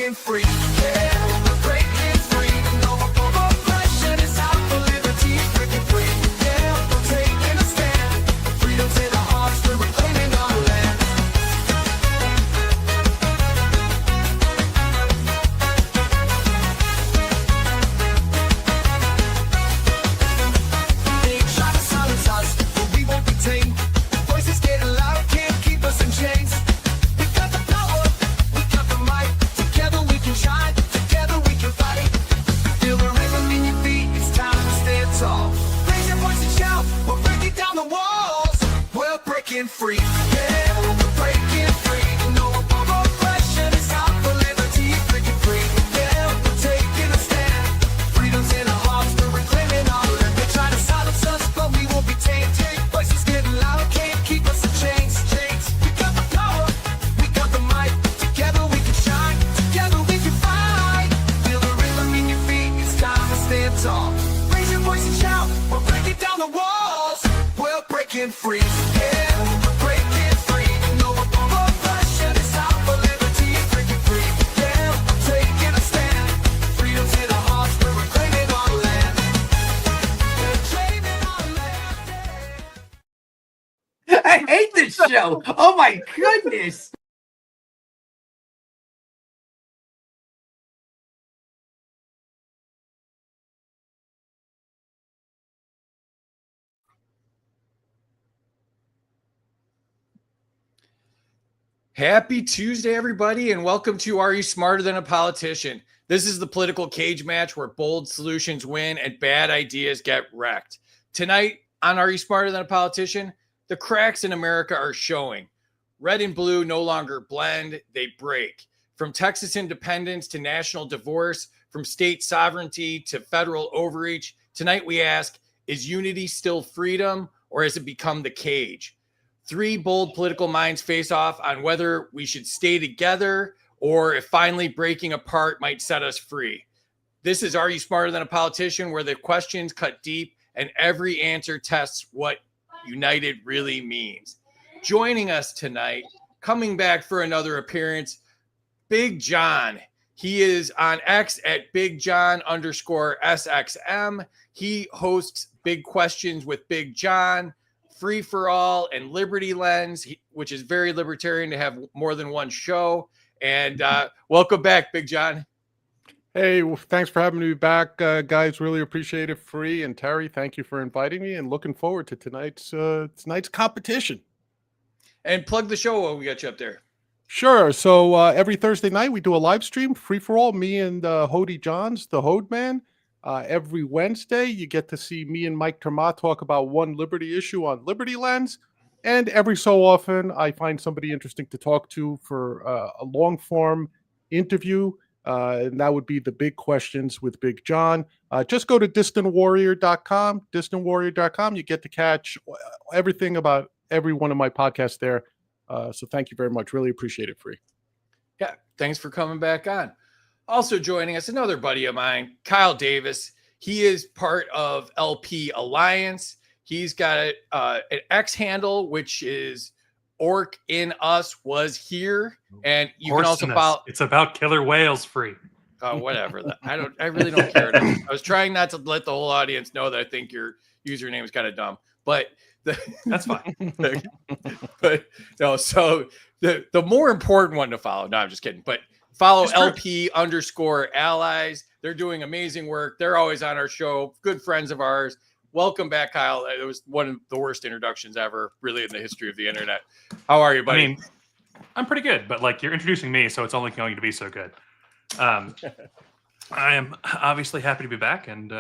breaking free. Yeah, we're breaking free. No more oppression. It's out for liberty. Breaking free. Yeah, we're taking a stand. Freedom's in our hearts. We're reclaiming our land. They try to silence us, but we won't be tamed. Voices getting louder, can't keep us in chains. We got the power, we got the might. Together we can shine, together we can fight. Feel the rhythm in your feet, it's time to stand tall. Raise your voice and shout, we're breaking down the walls. We're breaking free, yeah, we're breaking free. No more oppression, it's out for liberty. Breaking free, yeah, we're taking a stand. Freedom's in our hearts, we're reclaiming our land. They try to silence us, but we won't be tamed. Voices getting louder, can't keep us in chains. We got the power, we got the might. Together we can shine, together we can fight. Feel the rhythm in your feet, it's time to stand tall. Raise your voice and shout, we're breaking down the walls. We're breaking free, yeah, we're breaking free. No more oppression, it's out for liberty. Breaking free, yeah, we're taking a stand. Freedom's in our hearts, we're reclaiming our land. We're claiming our land. I hate this show. Oh my goodness. Happy Tuesday, everybody, and welcome to Are You Smarter Than a Politician? This is the political cage match where bold solutions win and bad ideas get wrecked. Tonight on Are You Smarter Than a Politician? The cracks in America are showing. Red and blue no longer blend, they break. From Texas independence to national divorce, from state sovereignty to federal overreach, tonight we ask, is unity still freedom or has it become the cage? Three bold political minds face off on whether we should stay together or if finally breaking apart might set us free. This is Are You Smarter Than a Politician, where the questions cut deep and every answer tests what united really means. Joining us tonight, coming back for another appearance, Big John. He is on X at BigJohn_SXM. He hosts Big Questions with Big John, Free for All, and Liberty Lens, which is very libertarian to have more than one show. And welcome back, Big John. Hey, thanks for having me back, guys. Really appreciate it. Free and Terry, thank you for inviting me, and looking forward to tonight's competition. And plug the show while we got you up there. Sure. So every Thursday night we do a live stream, Free for All. Me and Hody Johns, the Hode Man. Every Wednesday, you get to see me and Mike Terma talk about one Liberty issue on Liberty Lens. And every so often, I find somebody interesting to talk to for a long-form interview. And that would be the Big Questions with Big John. Just go to distantwarrior.com, distantwarrior.com. You get to catch everything about every one of my podcasts there. So thank you very much. Really appreciate it, Free. Yeah, thanks for coming back on. Also joining us, another buddy of mine, Kyle Davis. He is part of LP Alliance. He's got an X handle, which is Orc in Us was here. And you can also follow. It's about killer whales, Free. Whatever. I really don't care. I was trying not to let the whole audience know that I think your username is kind of dumb, but that's fine. But no, so the more important one to follow. No, I'm just kidding. But follow LP_allies. They're doing amazing work. They're always on our show. Good friends of ours. Welcome back, Kyle. It was one of the worst introductions ever, really, in the history of the internet. How are you, buddy? I mean, I'm pretty good, but like you're introducing me, so it's only going to be so good. I am obviously happy to be back, and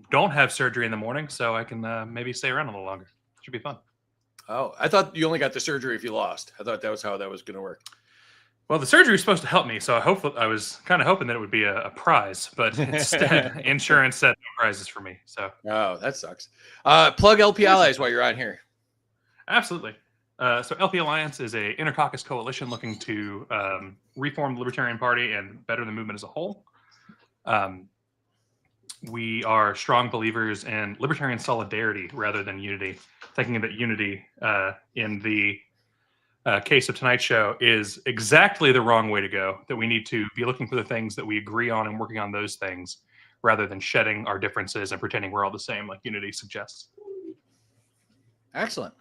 don't have surgery in the morning, so I can maybe stay around a little longer. Should be fun. Oh, I thought you only got the surgery if you lost. I thought that was how that was going to work. Well, the surgery was supposed to help me, so I was kind of hoping that it would be a prize, but instead, insurance said no prizes for me. So, oh, that sucks. Plug LP Allies while you're on here. Absolutely. So, LP Alliance is a inter-caucus coalition looking to reform the Libertarian Party and better the movement as a whole. We are strong believers in libertarian solidarity rather than unity, thinking that unity in the case of tonight's show is exactly the wrong way to go. That we need to be looking for the things that we agree on and working on those things rather than shedding our differences and pretending we're all the same, like Unity suggests. Excellent.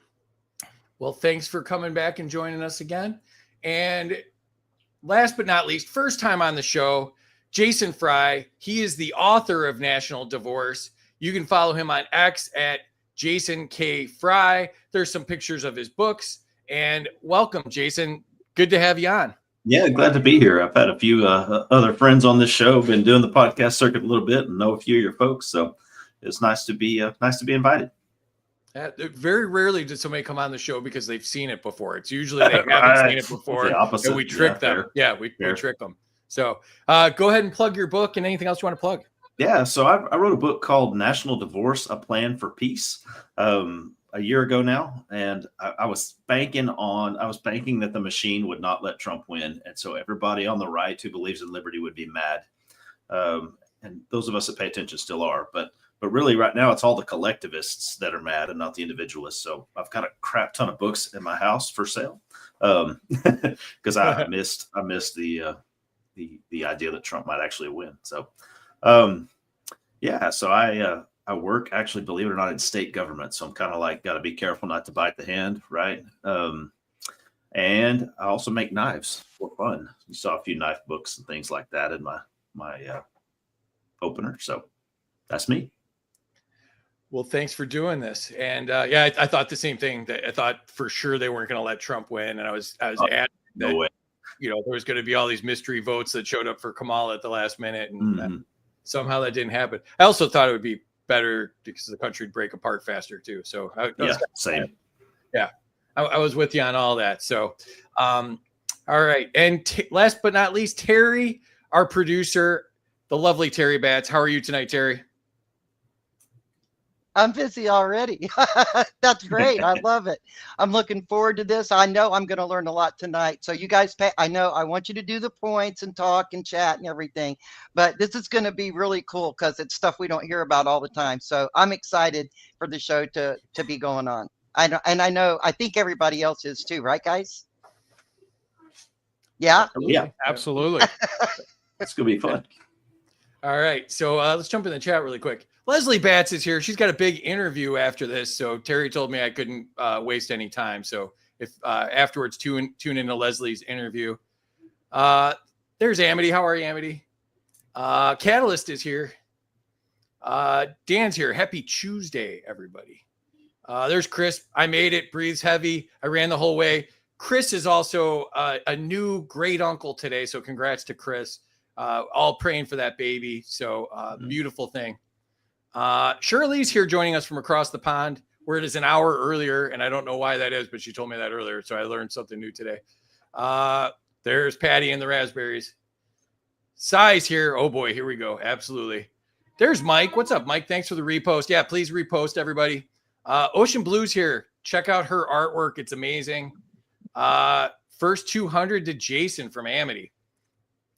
Well, thanks for coming back and joining us again. And last but not least, first time on the show, Jason Fry. He is the author of National Divorce. You can follow him on X at Jason K. Fry. There's some pictures of his books. And welcome, Jason. Good to have you on. Yeah, glad to be here. I've had a few other friends on this show. Been doing the podcast circuit a little bit, and know a few of your folks. So it's nice to be invited. Very rarely does somebody come on the show because they've seen it before. It's usually they haven't seen it before, the opposite. and we trick them. Fair. Yeah, we trick them. So go ahead and plug your book and anything else you want to plug. Yeah, so I wrote a book called National Divorce: A Plan for Peace a year ago now, and I was banking that the machine would not let Trump win, and so everybody on the right who believes in liberty would be mad, and those of us that pay attention still are, but really right now it's all the collectivists that are mad and not the individualists. So I've got a crap ton of books in my house for sale because I missed the idea that Trump might actually win. So so I work, actually, believe it or not, in state government. So I'm kind of like, got to be careful not to bite the hand, right? And I also make knives for fun. You saw a few knife books and things like that in my opener. So that's me. Well, thanks for doing this. And I thought the same thing. That I thought for sure they weren't going to let Trump win, and I was adamant No that, way. there was going to be all these mystery votes that showed up for Kamala at the last minute, and somehow that didn't happen. I also thought it would be better because the country would break apart faster too. So Same. Yeah, I was with you on all that. So, all right. And last but not least, Terry, our producer, the lovely Terry Batts. How are you tonight, Terry? I'm busy already. That's great. I love it. I'm looking forward to this. I know I'm going to learn a lot tonight. So you guys I want you to do the points and talk and chat and everything, but this is going to be really cool because it's stuff we don't hear about all the time. So I'm excited for the show to be going on. I think everybody else is too, right, guys? Yeah. Yeah, Absolutely. it's going to be fun. All right. So let's jump in the chat really quick. Leslie Batts is here. She's got a big interview after this. So Terry told me I couldn't waste any time. So if afterwards, tune into Leslie's interview. There's Amity. How are you, Amity? Catalyst is here. Dan's here. Happy Tuesday, everybody. There's Chris. I made it. Breathes heavy. I ran the whole way. Chris is also a new great uncle today. So congrats to Chris. All praying for that baby. So beautiful thing. Shirley's here joining us from across the pond, where it is an hour earlier, and I don't know why that is, but she told me that earlier, so I learned something new today. There's Patty and the raspberries. Sai's here. Oh boy, here we go. Absolutely. There's Mike. What's up, Mike? Thanks for the repost. Yeah, please repost, everybody. Ocean Blue's here. Check out her artwork. It's amazing. First 200 to Jason from Amity.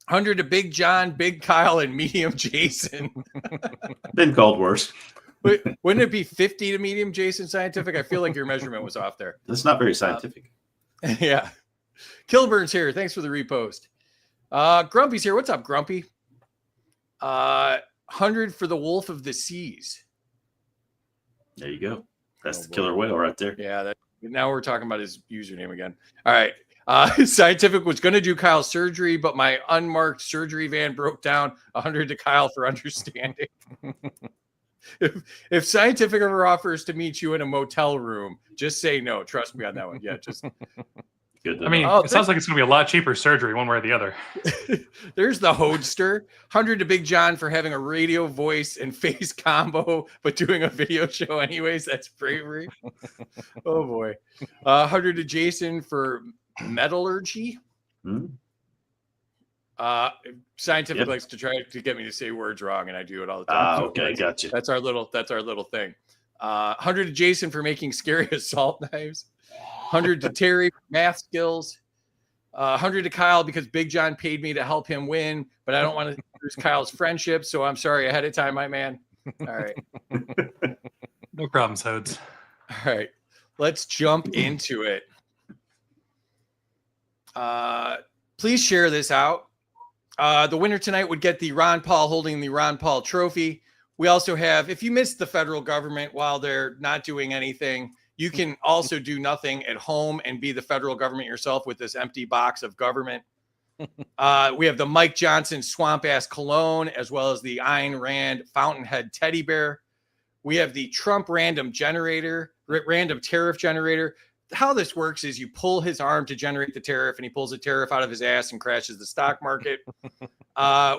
100 to Big John, Big Kyle, and Medium Jason. Been called worse. Wouldn't it be 50 to Medium Jason Scientific? I feel like your measurement was off there. That's not very scientific. Yeah. Kilburn's here. Thanks for the repost. Grumpy's here. What's up, Grumpy? 100 for the Wolf of the Seas. There you go. That's the killer whale right there. Yeah. Now we're talking about his username again. All right. Scientific was going to do Kyle's surgery, but my unmarked surgery van broke down. 100 to Kyle for understanding. if Scientific ever offers to meet you in a motel room, just say no. Trust me on that one. Yeah, just Good. I mean, it sounds like it's going to be a lot cheaper surgery one way or the other. There's the Hodester. 100 to Big John for having a radio voice and face combo, but doing a video show anyways. That's bravery. Oh, boy. 100 to Jason for metallurgy. Scientific likes to try to get me to say words wrong, and I do it all the time. Okay, gotcha. That's our little thing. 100 to Jason for making scary assault knives. 100 to Terry for math skills. 100 to Kyle because Big John paid me to help him win, but I don't want to lose Kyle's friendship, so I'm sorry ahead of time, my man. All right. No problems, Hodes. All right. Let's jump into it. Please share this out. The winner tonight would get the Ron Paul holding the Ron Paul trophy. We also have, if you missed the federal government while they're not doing anything, you can also do nothing at home and be the federal government yourself with this empty box of government. We have the Mike Johnson Swamp Ass Cologne, as well as the Ayn Rand Fountainhead Teddy Bear. We have the Trump random tariff generator. How this works is you pull his arm to generate the tariff, and he pulls the tariff out of his ass and crashes the stock market.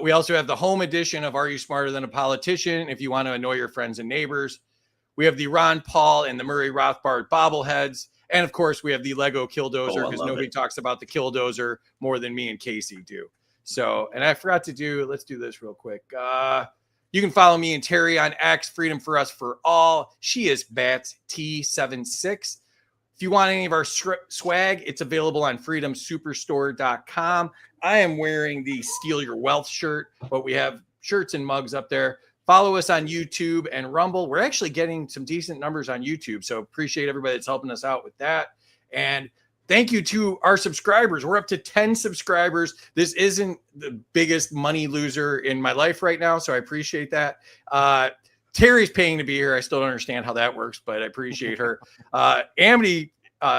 We also have the home edition of Are You Smarter Than a Politician? If you want to annoy your friends and neighbors. We have the Ron Paul and the Murray Rothbard bobbleheads. And of course, we have the Lego Killdozer, because nobody talks about the Killdozer more than me and Casey do. So, and I forgot to do, let's do this real quick. You can follow me and Terry on X, Freedom for Us for All. She is BATT76. If you want any of our swag, it's available on freedomsuperstore.com. I am wearing the Steal Your Wealth shirt, but we have shirts and mugs up there. Follow us on YouTube and Rumble. We're actually getting some decent numbers on YouTube, so appreciate everybody that's helping us out with that. And thank you to our subscribers. We're up to 10 subscribers. This isn't the biggest money loser in my life right now, so I appreciate that. Terry's paying to be here. I still don't understand how that works, but I appreciate her. Amity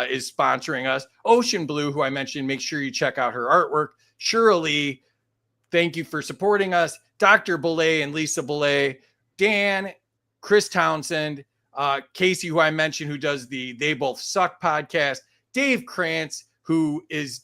is sponsoring us. Ocean Blue, who I mentioned, make sure you check out her artwork. Shirley, thank you for supporting us. Dr. Belay and Lisa Belay, Dan, Chris Townsend, Casey, who I mentioned, who does the They Both Suck podcast, Dave Krantz, who is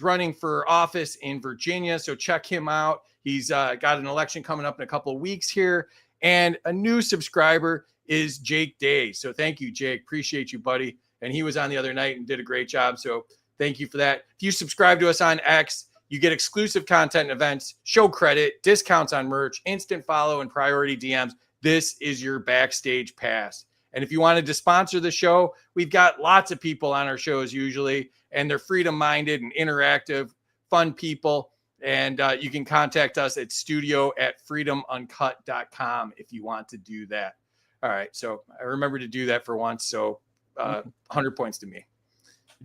running for office in Virginia. So check him out. He's got an election coming up in a couple of weeks here. And a new subscriber is Jake Day. So thank you, Jake. Appreciate you, buddy. And he was on the other night and did a great job. So thank you for that. If you subscribe to us on X, you get exclusive content and events, show credit, discounts on merch, instant follow, and priority DMs. This is your backstage pass. And if you wanted to sponsor the show, we've got lots of people on our shows usually, and they're freedom-minded and interactive, fun people. And you can contact us at studio@freedomuncut.com if you want to do that. All right. So I remember to do that for once. So 100 points to me.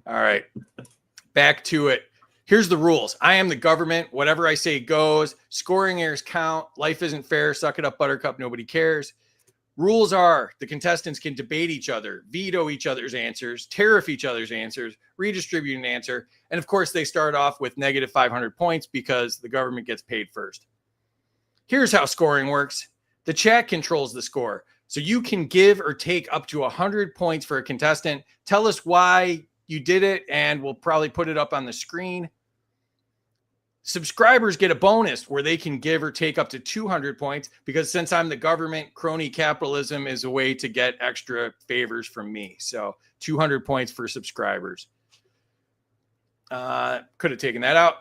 All right. Back to it. Here's the rules. I am the government. Whatever I say goes. Scoring errors count. Life isn't fair. Suck it up, Buttercup. Nobody cares. Rules are the contestants can debate each other, veto each other's answers, tariff each other's answers, redistribute an answer. And of course, they start off with negative 500 points because the government gets paid first. Here's how scoring works. The chat controls the score. So you can give or take up to 100 points for a contestant. Tell us why you did it, and we'll probably put it up on the screen. Subscribers get a bonus where they can give or take up to 200 points because since I'm the government, crony capitalism is a way to get extra favors from me. So 200 points for subscribers. Could have taken that out.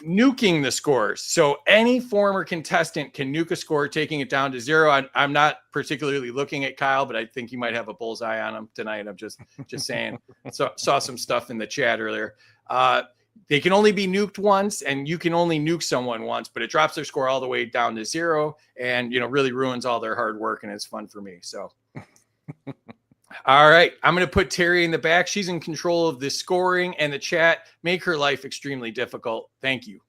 Nuking the scores. So any former contestant can nuke a score, taking it down to 0. I'm not particularly looking at Kyle, but I think he might have a bullseye on him tonight. I'm just saying. So saw some stuff in the chat earlier. They can only be nuked once, and you can only nuke someone once, but it drops their score all the way down to 0 and, really ruins all their hard work, and it's fun for me. So, all right, I'm going to put Terry in the back. She's in control of the scoring and the chat. Make her life extremely difficult. Thank you.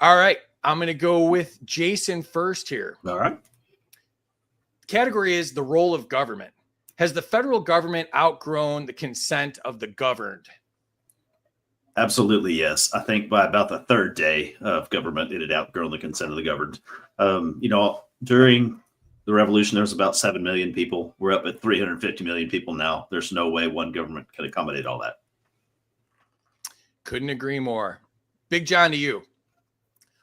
All right, I'm going to go with Jason first here. All right. Category is the role of government. Has the federal government outgrown the consent of the governed? Absolutely, yes. I think by about the third day of government, it had outgrown the consent of the governed. During the revolution, there was about 7 million people. We're up at 350 million people now. There's no way one government can accommodate all that. Couldn't agree more. Big John, to you.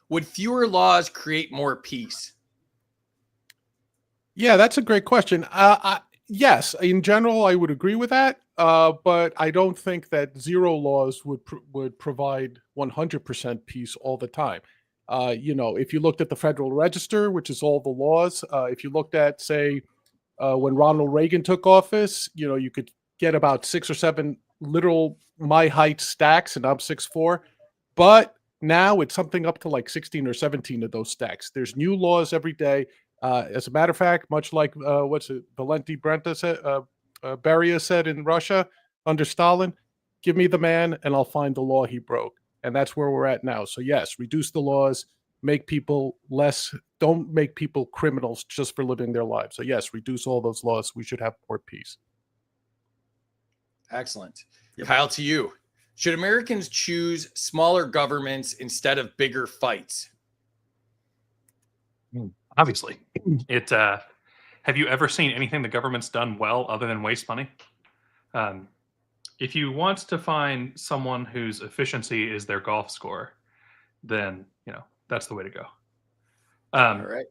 Would fewer laws create more peace? Yeah, that's a great question. Yes, in general, I would agree with that. But I don't think that 0 laws would provide 100% peace all the time. If you looked at the Federal Register, which is all the laws, if you looked at, say, when Ronald Reagan took office, you could get about 6 or 7 literal my height stacks, and I'm 6'4". But now it's something up to like 16 or 17 of those stacks. There's new laws every day. As a matter of fact, much like Valenti Beria said in Russia under Stalin, give me the man and I'll find the law he broke. And that's where we're at now. So yes, reduce the laws, make people less, don't make people criminals just for living their lives. So yes, reduce all those laws. We should have more peace. Excellent. Yep. Kyle, to you. Should Americans choose smaller governments instead of bigger fights? Obviously, it. Have you ever seen anything the government's done well other than waste money? If you want to find someone whose efficiency is their golf score, then that's the way to go. All right.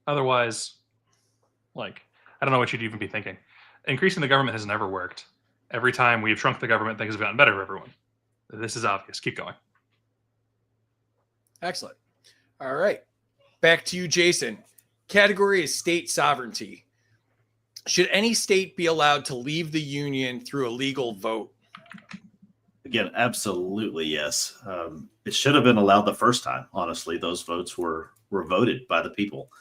Otherwise, I don't know what you'd even be thinking. Increasing the government has never worked. Every time we've shrunk the government, things have gotten better for everyone. This is obvious. Keep going. Excellent. All right. Back to you, Jason. Category is state sovereignty. Should any state be allowed to leave the union through a legal vote? Again, absolutely yes. It should have been allowed the first time. Honestly, those votes were voted by the people.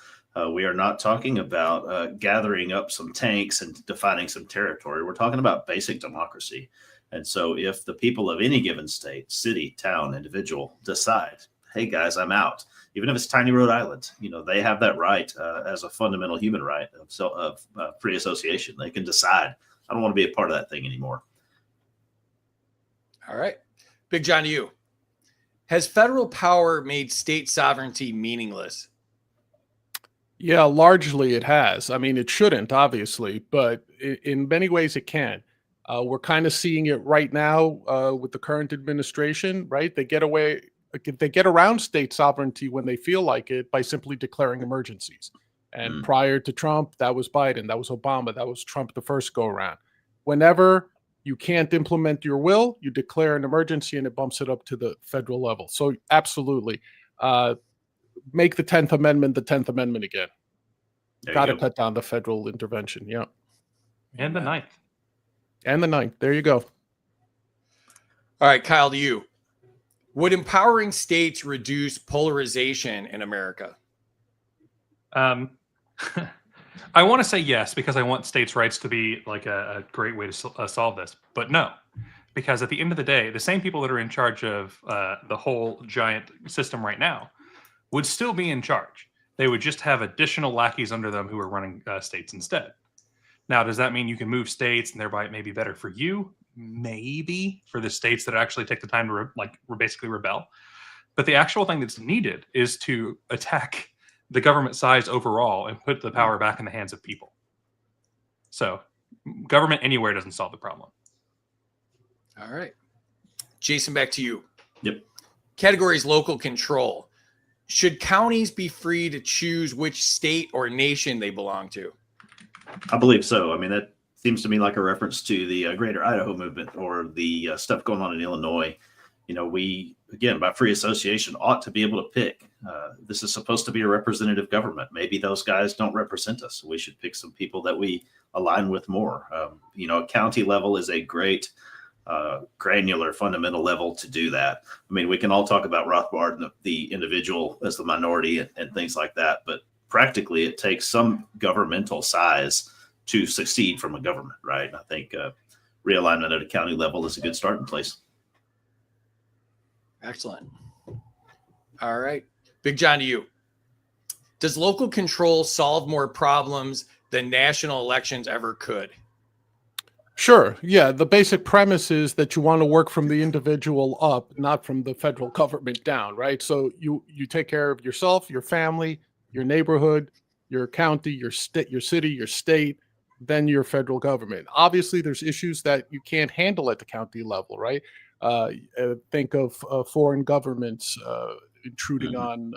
We are not talking about gathering up some tanks and defining some territory. We're talking about basic democracy. And so if the people of any given state, city, town, individual decide, hey guys, I'm out, even if it's tiny Rhode Island, they have that right as a fundamental human right of free association. They can decide, I don't want to be a part of that thing anymore. All right. Big John, to you. Has federal power made state sovereignty meaningless? Yeah, largely it has. I mean, it shouldn't, obviously, but in many ways it can. We're kind of seeing it right now with the current administration, right? They get around state sovereignty when they feel like it by simply declaring emergencies. And prior to Trump, that was Biden, that was Obama, that was Trump the first go around. Whenever you can't implement your will, you declare an emergency and it bumps it up to the federal level. So absolutely. Make the 10th Amendment again. Got to cut down the federal intervention. Yeah. And the 9th. And the 9th. There you go. All right, Kyle, to you. Would empowering states reduce polarization in America? I want to say yes, because I want states' rights to be a great way to solve this. But no, because at the end of the day, the same people that are in charge of the whole giant system right now would still be in charge. They would just have additional lackeys under them who are running states instead. Now, does that mean you can move states and thereby it may be better for you? Maybe for the states that actually take the time to basically rebel. But the actual thing that's needed is to attack the government size overall and put the power back in the hands of people. So government anywhere doesn't solve the problem. All right. Jason, back to you. Yep. Category is local control. Should counties be free to choose which state or nation they belong to? I believe so. I mean, that seems to me like a reference to the Greater Idaho movement or the stuff going on in Illinois. We, again, by free association, ought to be able to pick. This is supposed to be a representative government. Maybe those guys don't represent us. We should pick some people that we align with more. A county level is a great granular, fundamental level to do that. I mean, we can all talk about Rothbard and the individual as the minority and things like that, but practically it takes some governmental size to succeed from a government, right? I think realignment at a county level is a good starting place. Excellent. All right. Big John, to you. Does local control solve more problems than national elections ever could? Sure. Yeah. The basic premise is that you want to work from the individual up, not from the federal government down, right? So you take care of yourself, your family, your neighborhood, your county, your state, your city, your state, then your federal government. Obviously, there's issues that you can't handle at the county level, right? Think of foreign governments intruding on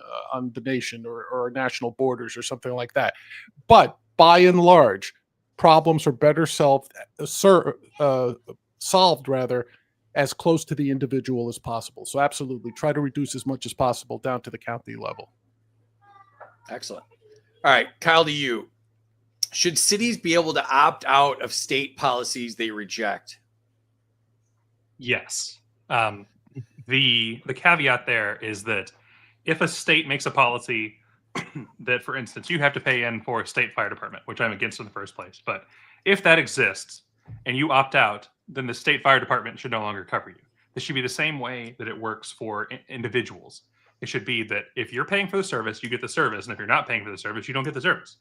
the nation or national borders or something like that. But by and large, problems are better solved rather as close to the individual as possible. So absolutely, try to reduce as much as possible down to the county level. Excellent. All right, Kyle, to you. Should cities be able to opt out of state policies they reject? Yes. The caveat there is that if a state makes a policy that, for instance, you have to pay in for a state fire department, which I'm against in the first place, but if that exists, and you opt out, then the state fire department should no longer cover you. This should be the same way that it works for individuals. It should be that if you're paying for the service, you get the service, and if you're not paying for the service, you don't get the service.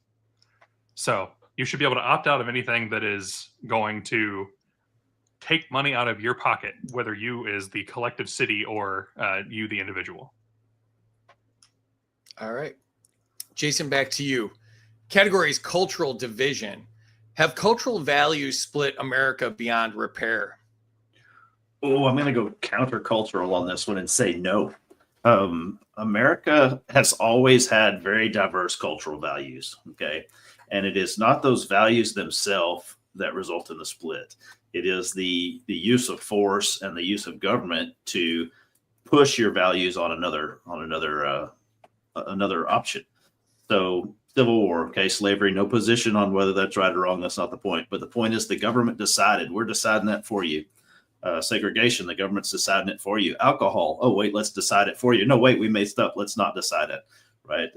So you should be able to opt out of anything that is going to take money out of your pocket, whether you is the collective city or you, the individual. All right. Jason, back to you. Categories cultural division. Have cultural values split America beyond repair? Oh, I'm going to go countercultural on this one and say no. America has always had very diverse cultural values. Okay. And it is not those values themselves that result in the split. It is the use of force and the use of government to push your values on another option. So Civil War, okay, slavery, no position on whether that's right or wrong. That's not the point. But the point is the government decided. We're deciding that for you. Segregation, the government's deciding it for you. Alcohol, oh, wait, let's decide it for you. No, wait, we messed up. Let's not decide it, right?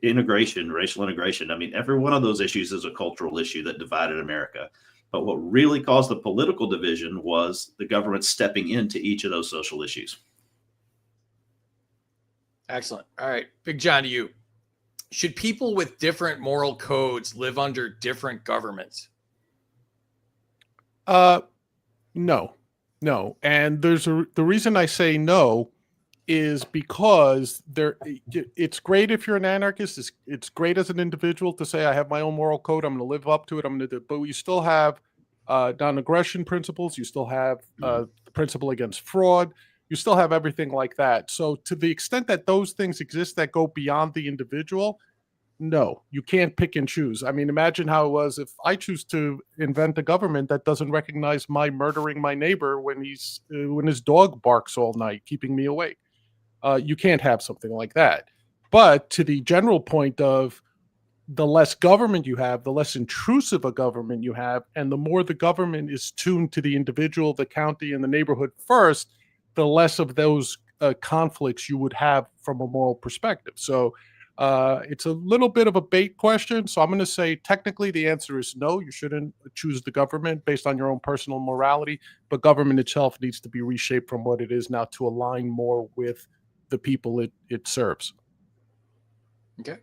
Integration, racial integration. I mean, every one of those issues is a cultural issue that divided America. But what really caused the political division was the government stepping into each of those social issues. Excellent. All right. Big John, to you. Should people with different moral codes live under different governments? No. And the reason I say no is because it's great if you're an anarchist. It's great as an individual to say, I have my own moral code. I'm going to live up to it. I'm going to do it. But you still have non-aggression principles. You still have the principle against fraud. You still have everything like that. So to the extent that those things exist that go beyond the individual, no, you can't pick and choose. I mean, imagine how it was if I choose to invent a government that doesn't recognize my murdering my neighbor when his dog barks all night, keeping me awake. You can't have something like that. But to the general point of the less government you have, the less intrusive a government you have, and the more the government is tuned to the individual, the county, and the neighborhood first, the less of those conflicts you would have from a moral perspective. So it's a little bit of a bait question. So I'm going to say technically the answer is no. You shouldn't choose the government based on your own personal morality, but government itself needs to be reshaped from what it is now to align more with the people it serves. Okay.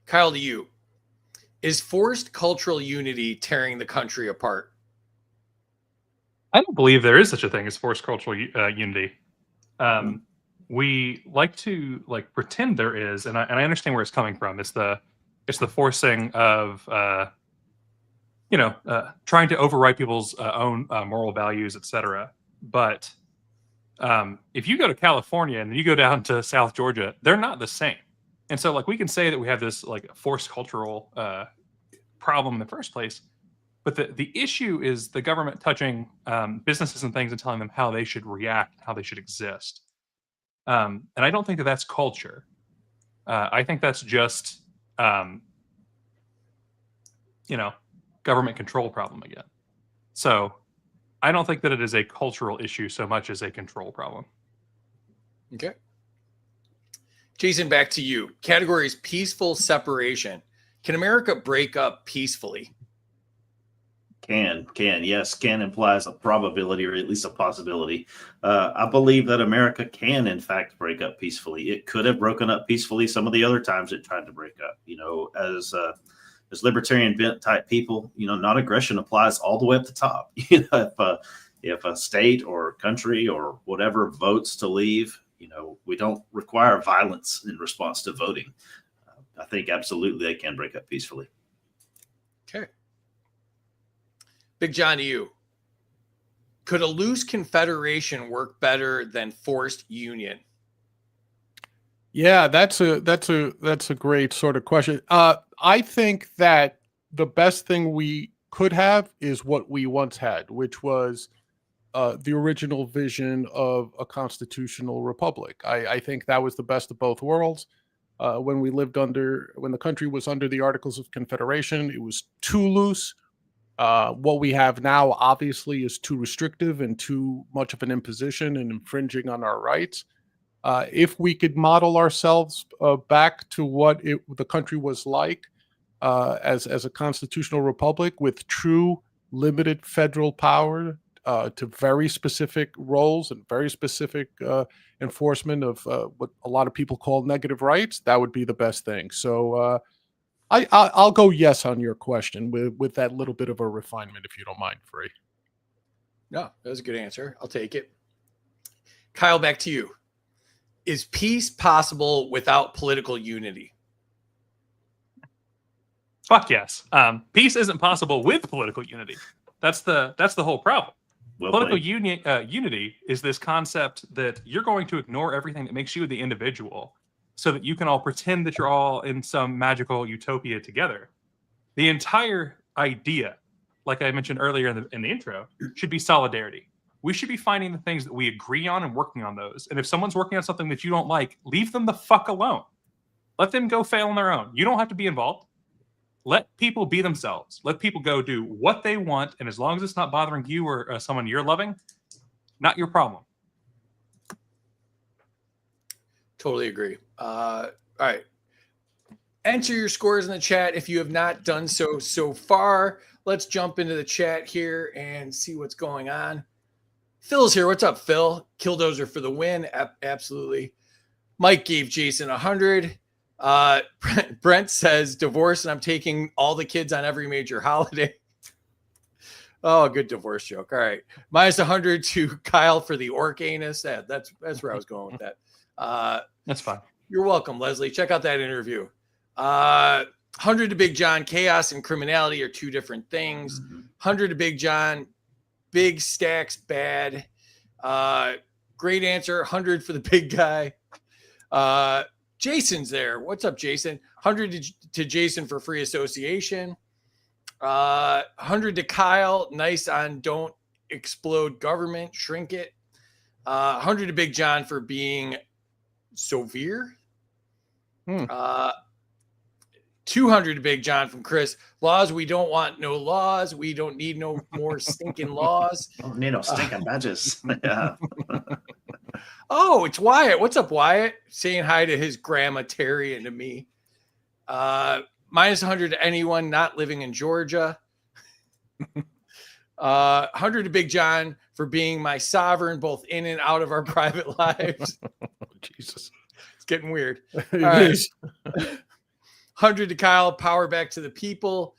Kyle, to you. Is forced cultural unity tearing the country apart? I don't believe there is such a thing as forced cultural unity. We like to pretend there is, and I understand where it's coming from. It's the forcing of trying to override people's own moral values, etc. But if you go to California and you go down to South Georgia, they're not the same. And so we can say that we have this forced cultural problem in the first place. But the issue is the government touching businesses and things and telling them how they should react, how they should exist. And I don't think that that's culture. I think that's just, government control problem again. So I don't think that it is a cultural issue so much as a control problem. Okay. Jason, back to you. Categories peaceful separation. Can America break up peacefully? Yes, can implies a probability or at least a possibility. I believe that America can in fact break up peacefully. It could have broken up peacefully some of the other times it tried to break up. As libertarian bent type people, non-aggression applies all the way up the top. If a state or country or whatever votes to leave, we don't require violence in response to voting. I think absolutely they can break up peacefully. Okay. Big John, to you. Could a loose confederation work better than forced union? Yeah, that's a great sort of question. I think that the best thing we could have is what we once had, which was the original vision of a constitutional republic. I think that was the best of both worlds. When the country was under the Articles of Confederation, it was too loose. What we have now obviously is too restrictive and too much of an imposition and infringing on our rights. If we could model ourselves back to what the country was like as a constitutional republic with true limited federal power to very specific roles and very specific enforcement of what a lot of people call negative rights, that would be the best thing. So I'll go yes on your question with that little bit of a refinement, if you don't mind, Free. No, that was a good answer. I'll take it. Kyle, back to you. Is peace possible without political unity? Fuck yes. Peace isn't possible with political unity. That's the whole problem. Well Political played. unity is this concept that you're going to ignore everything that makes you the individual so that you can all pretend that you're all in some magical utopia together. The entire idea, like I mentioned earlier in the intro, should be solidarity. We should be finding the things that we agree on and working on those. And if someone's working on something that you don't like, leave them the fuck alone. Let them go fail on their own. You don't have to be involved. Let people be themselves. Let people go do what they want. And as long as it's not bothering you or someone you're loving, not your problem. Totally agree. All right. Enter your scores in the chat if you have not done so far. Let's jump into the chat here and see what's going on. Phil's here. What's up, Phil? Killdozer for the win. Absolutely. Mike gave Jason 100. Brent says divorce, and I'm taking all the kids on every major holiday. Oh, good divorce joke. All right. Minus 100 to Kyle for the orc anus. That's where I was going with that. That's fine. You're welcome, Leslie. Check out that interview. 100 to Big John. Chaos and criminality are two different things. 100 to Big John. Big stacks bad. Great answer. 100 for the big guy. Jason's there. What's up, Jason? 100 to Jason for free association. 100 to Kyle. Nice on don't explode government. Shrink it. 100 to Big John for being severe. 200 to Big John from Chris. Laws, we don't want no laws. We don't need no more stinking laws. Don't need no stinking badges. Yeah. Oh, it's Wyatt. What's up, Wyatt? Saying hi to his grandma Terry and to me. Minus 100 to anyone not living in Georgia. 100 to Big John for being my sovereign, both in and out of our private lives. Jesus. It's getting weird. It All right. is. 100 to Kyle, power back to the people.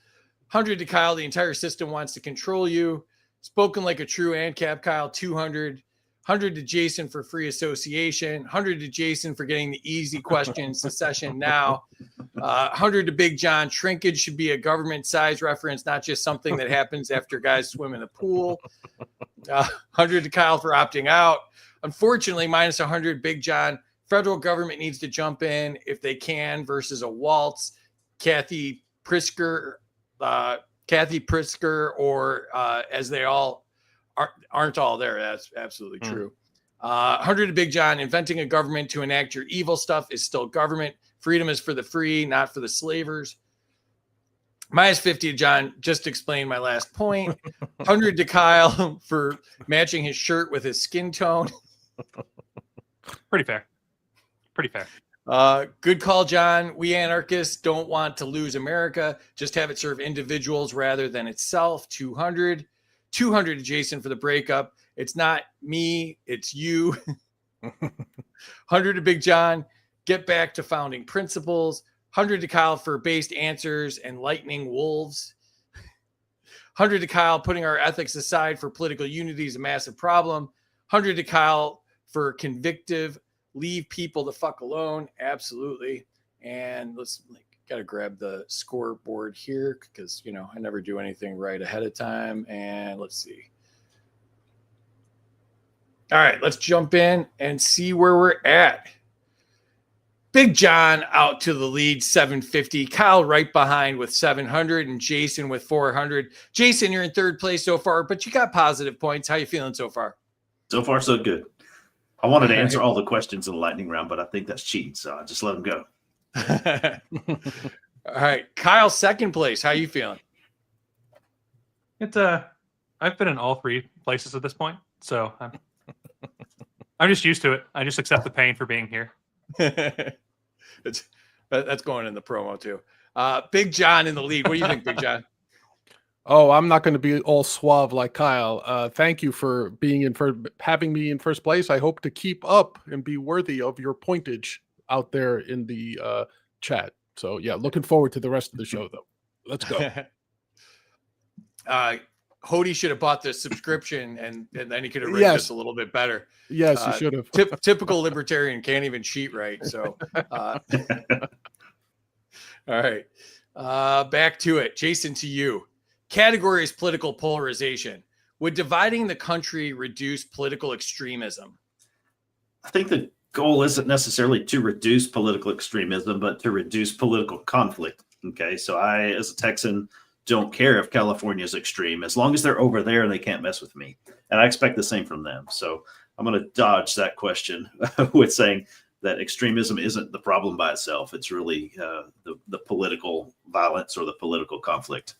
100 to Kyle, the entire system wants to control you. Spoken like a true ANCAP, Kyle, 200. 100 to Jason for free association. 100 to Jason for getting the easy questions to session now. 100 to Big John, shrinkage should be a government size reference, not just something that happens after guys swim in the pool. 100 to Kyle for opting out. Unfortunately, minus 100, Big John. Federal government needs to jump in if they can versus a waltz. Kathy Prisker, or as they all aren't all there. That's absolutely true. 100 to Big John. Inventing a government to enact your evil stuff is still government. Freedom is for the free, not for the slavers. Minus 50 to John. Just explain my last point. 100 to Kyle for matching his shirt with his skin tone. Pretty fair. Pretty fair. Good call, John. We anarchists don't want to lose America. Just have it serve individuals rather than itself. 200. 200 to Jason for the breakup. It's not me, it's you. 100 to Big John. Get back to founding principles. 100 to Kyle for based answers and lightning wolves. 100 to Kyle, putting our ethics aside for political unity is a massive problem. 100 to Kyle for convictive. Leave people the fuck alone. Absolutely. And let's got to grab the scoreboard here because, I never do anything right ahead of time. And let's see. All right, let's jump in and see where we're at. Big John out to the lead, 750. Kyle right behind with 700 and Jason with 400. Jason, you're in third place so far, but you got positive points. How you feeling so far? So far, so good. I wanted to answer all the questions in the lightning round, but I think that's cheating, so I just let them go. All right, Kyle, second place. How you feeling? It's I've been in all three places at this point, so I'm just used to it. I just accept the pain for being here. That's going in the promo too. Big John in the lead. What do you think, Big John? Oh, I'm not going to be all suave like Kyle. Thank you for having me in first place. I hope to keep up and be worthy of your pointage out there in the chat. So yeah, looking forward to the rest of the show though. Let's go. Hody should have bought the subscription and then he could have rated Yes. us a little bit better. Yes, you should have. Typical libertarian can't even cheat right. So, all right, back to it. Jason, to you. Category is political polarization. Would dividing the country reduce political extremism? I think the goal isn't necessarily to reduce political extremism, but to reduce political conflict. Okay, so I, as a Texan, don't care if California is extreme as long as they're over there and they can't mess with me. And I expect the same from them. So I'm going to dodge that question with saying that extremism isn't the problem by itself. It's really the political violence or the political conflict.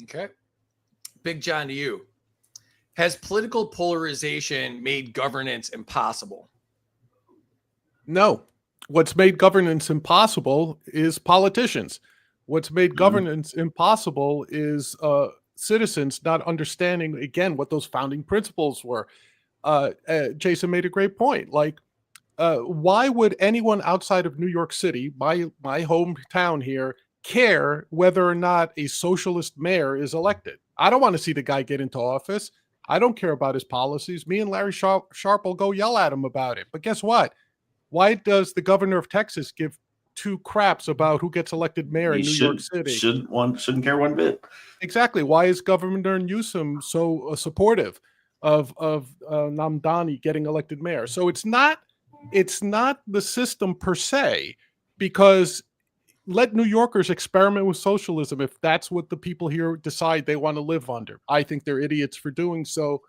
Okay. Big John, to you. Has political polarization made governance impossible? No. What's made governance impossible is politicians. What's made governance impossible is citizens not understanding, again, what those founding principles were. Jason made a great point. Like, why would anyone outside of New York City, my hometown here, care whether or not a socialist mayor is elected? I don't want to see the guy get into office. I don't care about his policies. Me and Larry Sharp will go yell at him about it. But guess what? Why does the governor of Texas give two craps about who gets elected mayor in New York City? Shouldn't care one bit. Exactly. Why is Governor Newsom so supportive of Namdani getting elected mayor? So it's not the system per se, because let New Yorkers experiment with socialism if that's what the people here decide they want to live under. I think they're idiots for doing so,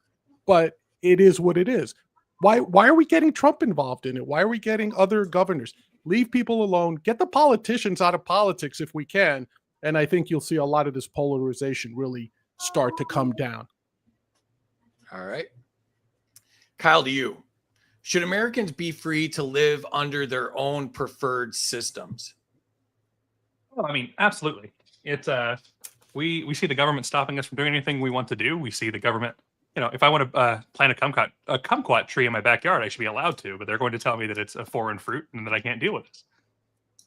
but it is what it is. Why are we getting Trump involved in it? Why are we getting other governors? Leave people alone. Get the politicians out of politics if we can. And I think you'll see a lot of this polarization really start to come down. All right. Kyle, to you. Should Americans be free to live under their own preferred systems? Well, I mean, absolutely. It's we see the government stopping us from doing anything we want to do. We see the government, if I want to plant a kumquat tree in my backyard, I should be allowed to, but they're going to tell me that it's a foreign fruit and that I can't deal with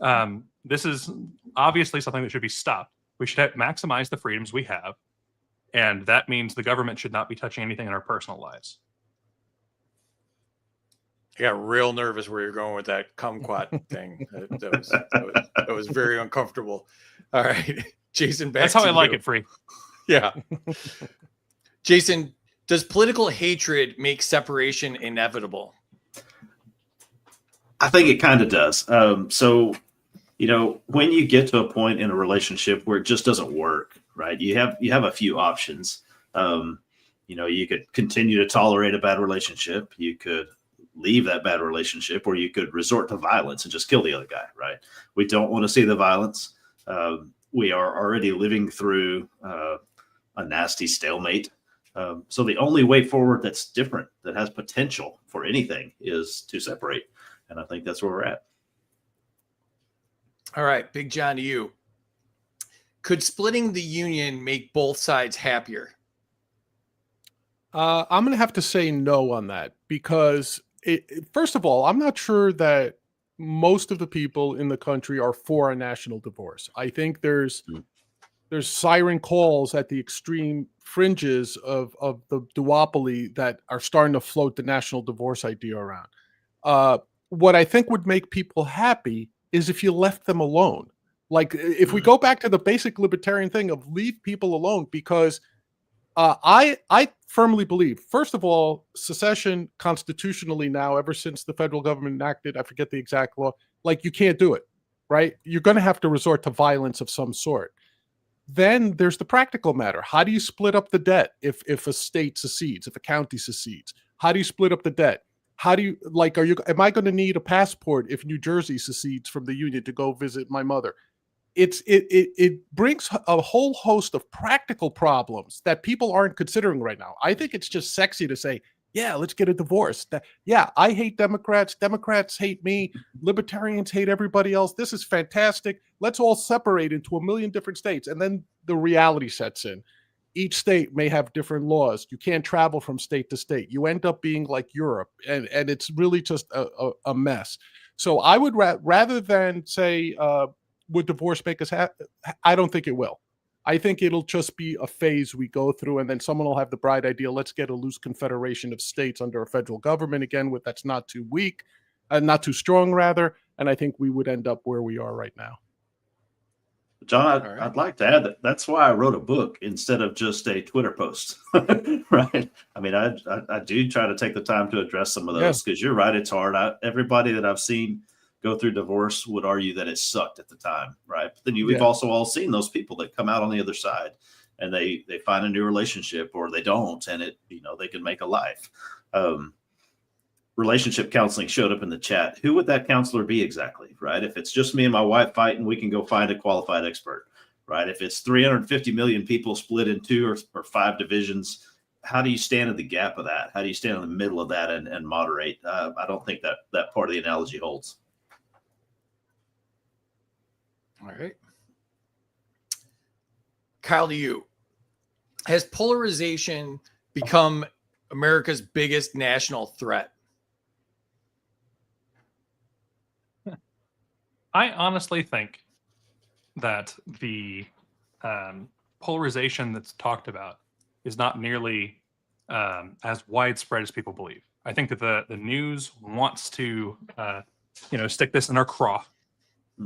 this. This is obviously something that should be stopped. We should maximize the freedoms we have, and that means the government should not be touching anything in our personal lives. I got real nervous where you're going with that kumquat thing. That was very uncomfortable. All right, Jason, back That's how to I like you. it, Free. Yeah. Jason, does political hatred make separation inevitable? I think it kind of does. So, when you get to a point in a relationship where it just doesn't work, right? You have a few options. You could continue to tolerate a bad relationship. You could leave that bad relationship, or you could resort to violence and just kill the other guy, right? We don't want to see the violence. We are already living through a nasty stalemate. So the only way forward that's different, that has potential for anything, is to separate. And I think that's where we're at. All right, Big John, to you. Could splitting the union make both sides happier? I'm going to have to say no on that, because first of all, I'm not sure that most of the people in the country are for a national divorce. I think there's siren calls at the extreme fringes of the duopoly that are starting to float the national divorce idea around. What I think would make people happy is if you left them alone. Like, if we go back to the basic libertarian thing of leave people alone, because I firmly believe, first of all, secession constitutionally now, ever since the federal government enacted, I forget the exact law, like, you can't do it, right? You're going to have to resort to violence of some sort. Then there's the practical matter. How do you split up the debt if a state secedes, if a county secedes? How do you split up the debt? How do you, like, am I going to need a passport if New Jersey secedes from the union to go visit my mother? It brings a whole host of practical problems that people aren't considering right now. I think it's just sexy to say, Yeah, let's get a divorce. Yeah, I hate Democrats. Democrats hate me. Libertarians hate everybody else. This is fantastic. Let's all separate into a million different states. And then the reality sets in. Each state may have different laws. You can't travel from state to state. You end up being like Europe, and it's really just a mess. So I would rather than say, would divorce make us happy? I don't think it will. I think it'll just be a phase we go through, and then someone will have the bright idea, let's get a loose confederation of states under a federal government again, with that's not too weak, not too strong, rather. And I think we would end up where we are right now. John, All right. I'd like to add that that's why I wrote a book instead of just a Twitter post, right? I mean, I do try to take the time to address some of those because you're right, it's hard. Everybody that I've seen go through divorce would argue that it sucked at the time, right? But then we've also all seen those people that come out on the other side and they find a new relationship, or they don't, and they can make a life. Relationship counseling showed up in the chat. Who would that counselor be exactly, right? If it's just me and my wife fighting, we can go find a qualified expert, right? If it's 350 million people split in 2 or 5 divisions, how do you stand in the gap of that? How do you stand in the middle of that and moderate? I don't think that part of the analogy holds. All right. Kyle, to you. Has polarization become America's biggest national threat? I honestly think that the polarization that's talked about is not nearly as widespread as people believe. I think that the news wants to stick this in our craw.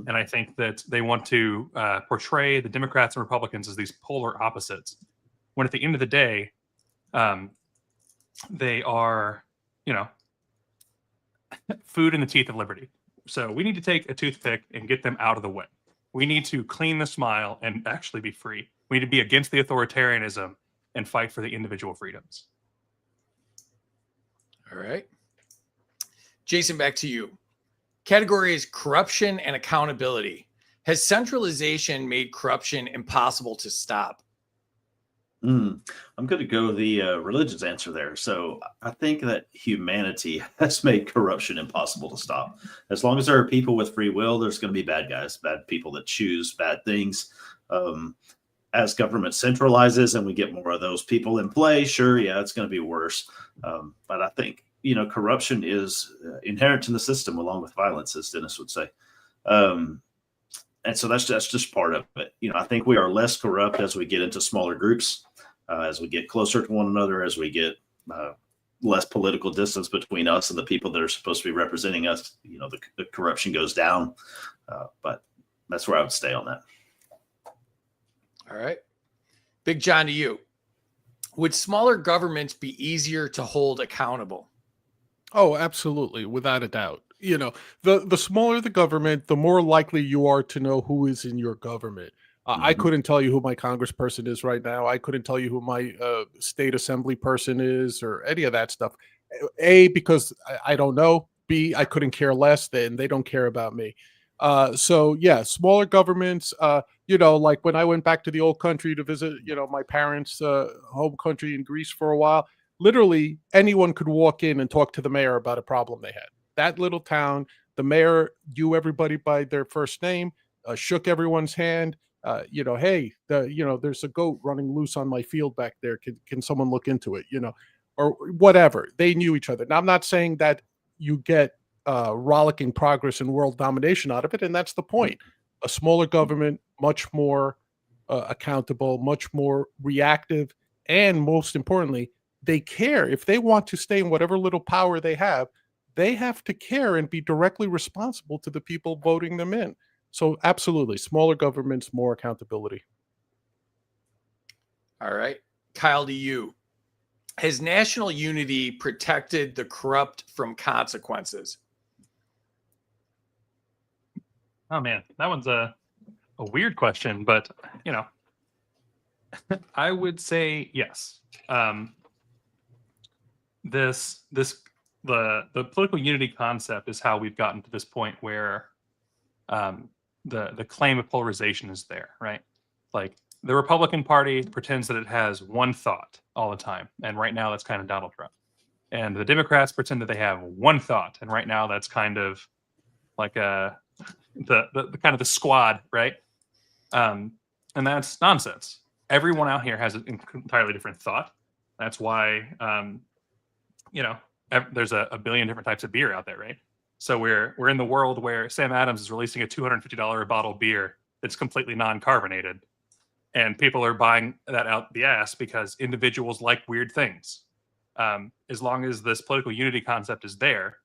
And I think that they want to portray the Democrats and Republicans as these polar opposites, when at the end of the day, they are, food in the teeth of liberty. So we need to take a toothpick and get them out of the way. We need to clean the smile and actually be free. We need to be against the authoritarianism and fight for the individual freedoms. All right. Jason, back to you. Category is corruption and accountability. Has centralization made corruption impossible to stop? I'm going to go the religious answer there. So I think that humanity has made corruption impossible to stop. As long as there are people with free will, there's going to be bad guys, bad people that choose bad things. As government centralizes and we get more of those people in play, sure, yeah, it's going to be worse. But I think, corruption is inherent in the system, along with violence, as Dennis would say. And so that's just part of it. I think we are less corrupt as we get into smaller groups, as we get closer to one another, as we get less political distance between us and the people that are supposed to be representing us. The corruption goes down. But that's where I would stay on that. All right. Big John, to you. Would smaller governments be easier to hold accountable? Oh, absolutely, without a doubt. The smaller the government, the more likely you are to know who is in your government. I couldn't tell you who my congressperson is right now. I couldn't tell you who my state assembly person is, or any of that stuff. A, because I don't know. B, I couldn't care less, and they don't care about me. So yeah, smaller governments, like when I went back to the old country to visit, my parents' home country in Greece for a while, literally anyone could walk in and talk to the mayor about a problem they had. That little town, the mayor knew everybody by their first name, shook everyone's hand. Hey, there's a goat running loose on my field back there. Can someone look into it? Or whatever. They knew each other. Now, I'm not saying that you get rollicking progress and world domination out of it, and that's the point. A smaller government, much more accountable, much more reactive, and most importantly, they care. If they want to stay in whatever little power they have to care and be directly responsible to the people voting them in. So absolutely, smaller governments, more accountability. All right. Kyle, to you. Has national unity protected the corrupt from consequences? Oh man, that one's a weird question, but I would say yes. The political unity concept is how we've gotten to this point where the claim of polarization is there, right? Like the Republican Party pretends that it has one thought all the time, and right now that's kind of Donald Trump. and the Democrats pretend that they have one thought. And right now, that's kind of like the kind of the squad, right? And that's nonsense. Everyone out here has an entirely different thought. That's why, there's a billion different types of beer out there, right? So we're in the world where Sam Adams is releasing a $250 a bottle beer that's completely non-carbonated, and people are buying that out the ass because individuals like weird things. As long as this political unity concept is there,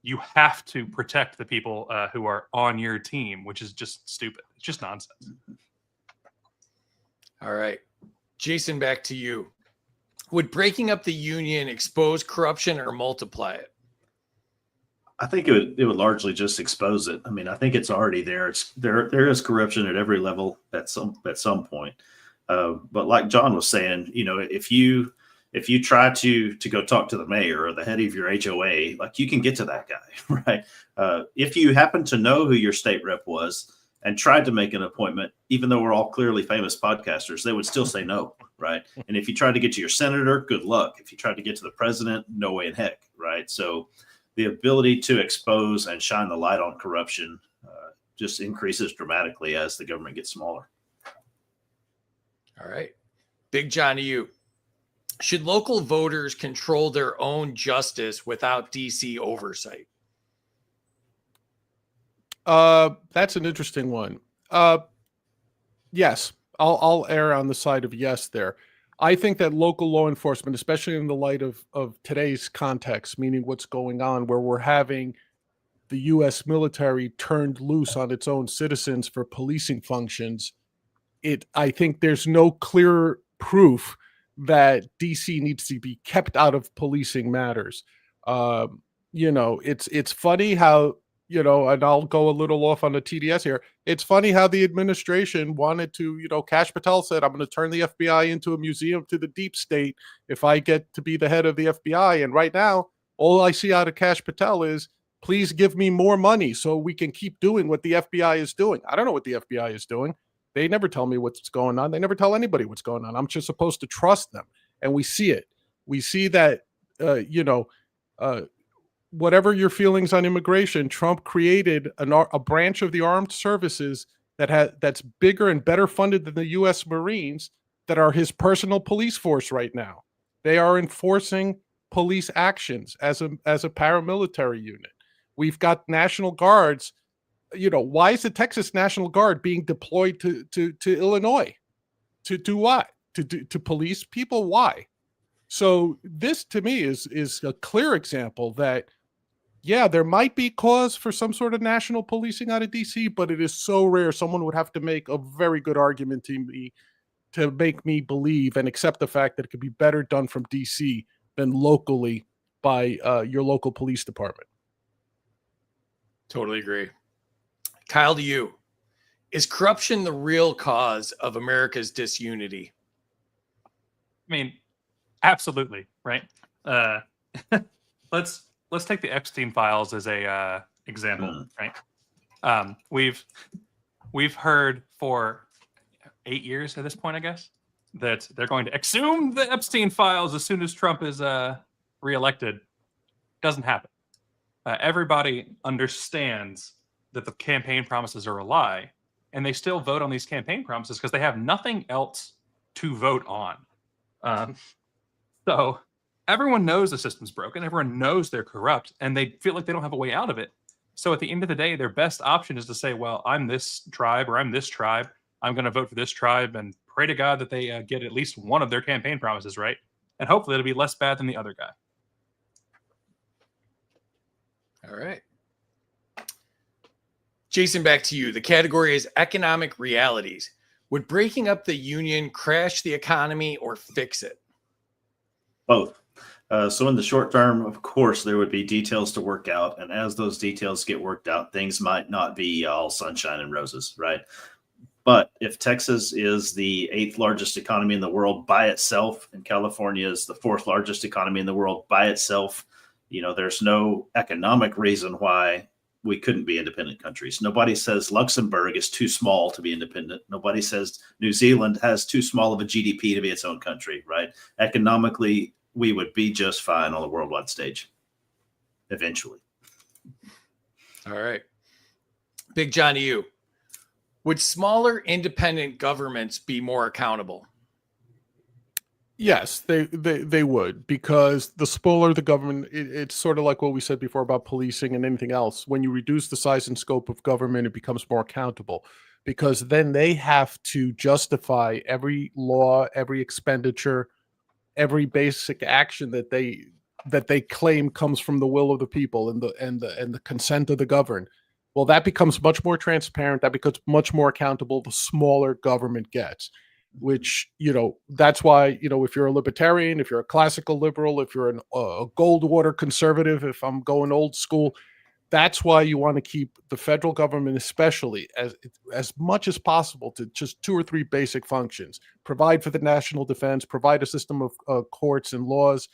you have to protect the people who are on your team, which is just stupid. It's just nonsense. All right. Jason, back to you. Would breaking up the union expose corruption or multiply it? I think it would largely just expose it. I mean, I think it's already there. There is corruption at every level at some point. But like John was saying, if you try to go talk to the mayor or the head of your HOA, like, you can get to that guy, right? If you happen to know who your state rep was and tried to make an appointment, even though we're all clearly famous podcasters, they would still say no, right? And if you tried to get to your senator, good luck. If you tried to get to the president, no way in heck, right? So the ability to expose and shine the light on corruption just increases dramatically as the government gets smaller. All right. Big John, to you. Should local voters control their own justice without DC oversight? That's an interesting one. Yes, I'll err on the side of yes there. I think that local law enforcement, especially in the light of today's context, meaning what's going on, where we're having the U.S. military turned loose on its own citizens for policing functions, I think there's no clear proof that DC needs to be kept out of policing matters. It's funny how, and I'll go a little off on the TDS here. It's funny how the administration wanted to, Kash Patel said, I'm going to turn the FBI into a museum to the deep state if I get to be the head of the FBI. And right now, all I see out of Kash Patel is, please give me more money so we can keep doing what the FBI is doing. I don't know what the FBI is doing. They never tell me what's going on. They never tell anybody what's going on. I'm just supposed to trust them. And we see it. We see that, whatever your feelings on immigration, Trump created a branch of the armed services that's bigger and better funded than the U.S. Marines, that are his personal police force right now. They are enforcing police actions as a paramilitary unit. We've got National Guards. Why is the Texas National Guard being deployed to Illinois? To do what? To police people? Why? So this, to me, is a clear example that, yeah, there might be cause for some sort of national policing out of DC, but it is so rare. Someone would have to make a very good argument to me to make me believe and accept the fact that it could be better done from DC than locally by your local police department. Totally agree. Kyle, to you. Is corruption the real cause of America's disunity? I mean, absolutely, right? Let's take the Epstein files as a example, right? We've heard for 8 years at this point, I guess, that they're going to exhume the Epstein files as soon as Trump is reelected. Doesn't happen. Everybody understands that the campaign promises are a lie, and they still vote on these campaign promises because they have nothing else to vote on. So everyone knows the system's broken. Everyone knows they're corrupt, and they feel like they don't have a way out of it. So at the end of the day, their best option is to say, well, I'm this tribe or I'm this tribe. I'm going to vote for this tribe and pray to God that they get at least one of their campaign promises right. And hopefully it'll be less bad than the other guy. All right. Jason, back to you. The category is economic realities. Would breaking up the union crash the economy or fix it? Both. So in the short term, of course, there would be details to work out. And as those details get worked out, things might not be all sunshine and roses, right? But if Texas is the 8th largest economy in the world by itself, and California is the 4th largest economy in the world by itself, there's no economic reason why we couldn't be independent countries. Nobody says Luxembourg is too small to be independent. Nobody says New Zealand has too small of a GDP to be its own country, right? Economically, we would be just fine on the worldwide stage eventually. All right. Big John, to you. Would smaller independent governments be more accountable? Yes, they would, because the smaller the government, it's sort of like what we said before about policing and anything else. When you reduce the size and scope of government, it becomes more accountable, because then they have to justify every law, every expenditure, every basic action that they claim comes from the will of the people and the consent of the governed. Well, that becomes much more transparent. That becomes much more accountable the smaller government gets. Which, that's why, if you're a libertarian, if you're a classical liberal, if you're a Goldwater conservative, if I'm going old school, that's why you want to keep the federal government, especially as much as possible, to just 2 or 3 basic functions: provide for the national defense, provide a system of courts and laws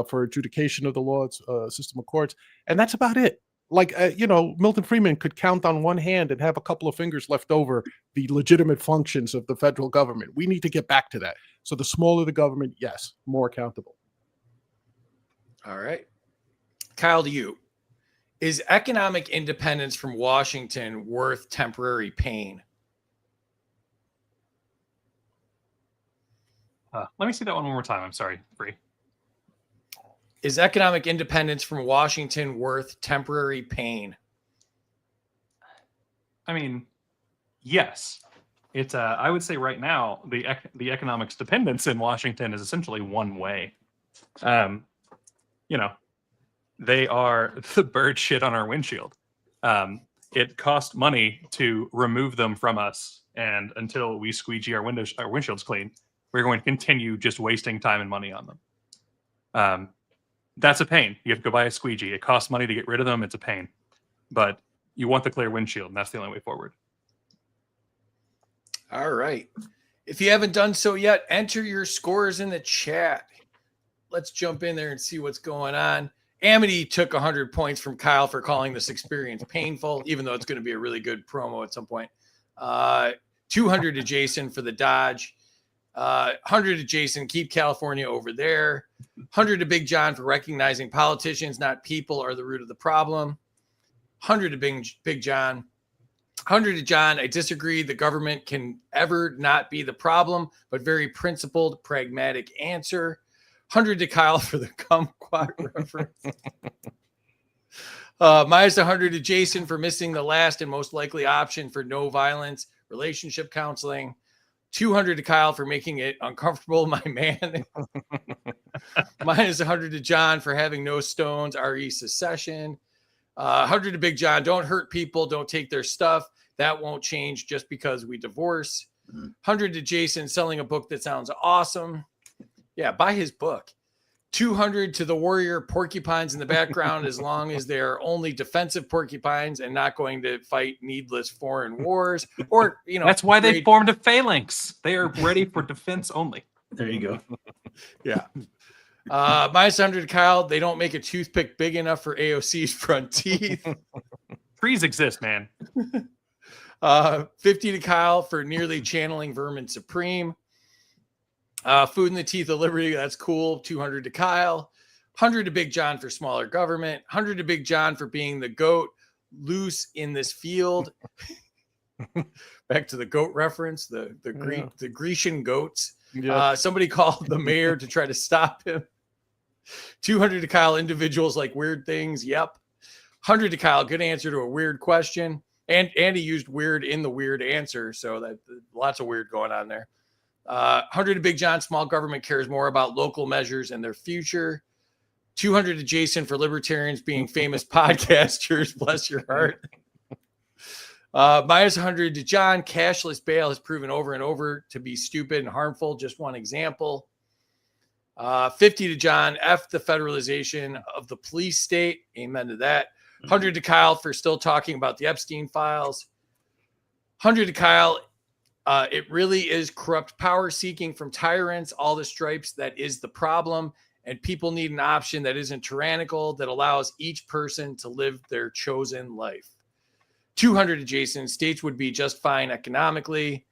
for adjudication of the laws, system of courts, and that's about it. Like, Milton Friedman could count on one hand and have a couple of fingers left over the legitimate functions of the federal government. We need to get back to that. So the smaller the government, yes, more accountable. All right. Kyle, to you. Is economic independence from Washington worth temporary pain? Let me see that one more time. I'm sorry, Bree. Is economic independence from Washington worth temporary pain? I mean, yes. It's I would say right now the economics dependence in Washington is essentially one way. They are the bird shit on our windshield. It costs money to remove them from us, and until we squeegee our windshields clean, we're going to continue just wasting time and money on them. That's a pain. You have to go buy a squeegee. It costs money to get rid of them. It's a pain, but you want the clear windshield, and that's the only way forward. All right. If you haven't done so yet, enter your scores in the chat. Let's jump in there and see what's going on. Amity took 100 points from Kyle for calling this experience painful, even though it's going to be a really good promo at some point. 200 to Jason for the Dodge. 100 to Jason, keep California over there. 100 to Big John for recognizing politicians, not people, are the root of the problem. 100 to Big John. 100 to John, I disagree. The government can ever not be the problem, but very principled, pragmatic answer. 100 to Kyle for the kumquat reference. Minus 100 to Jason for missing the last and most likely option for no violence relationship counseling. 200 to Kyle for making it uncomfortable, my man. Minus 100 to John for having no stones, RE secession. 100 to Big John, don't hurt people, don't take their stuff. That won't change just because we divorce. 100 to Jason, selling a book that sounds awesome. Yeah, buy his book. 200 to the warrior porcupines in the background, as long as they're only defensive porcupines and not going to fight needless foreign wars. Or, that's why they formed a phalanx. They are ready for defense only. There you go. Yeah. Minus 100 to Kyle, they don't make a toothpick big enough for AOC's front teeth. Trees exist, man. 50 to Kyle for nearly channeling Vermin Supreme. Food in the teeth of liberty, that's cool. 200 to Kyle. 100 to Big John for smaller government. 100 to Big John for being the goat loose in this field. Back to the goat reference, the Grecian goats. Yeah. Somebody called the mayor to try to stop him. 200 to Kyle, individuals like weird things. Yep. 100 to Kyle, good answer to a weird question. And he used weird in the weird answer. So that lots of weird going on there. 100 to Big John, small government cares more about local measures and their future. 200 to Jason for libertarians being famous podcasters. Bless your heart. Minus 100 to John, cashless bail has proven over and over to be stupid and harmful. Just one example. 50 to John, F the federalization of the police state. Amen to that. 100 to Kyle for still talking about the Epstein files. 100 to Kyle, it really is corrupt power seeking from tyrants, all the stripes. That is the problem. And people need an option that isn't tyrannical, that allows each person to live their chosen life. 200 to Jason, states would be just fine economically.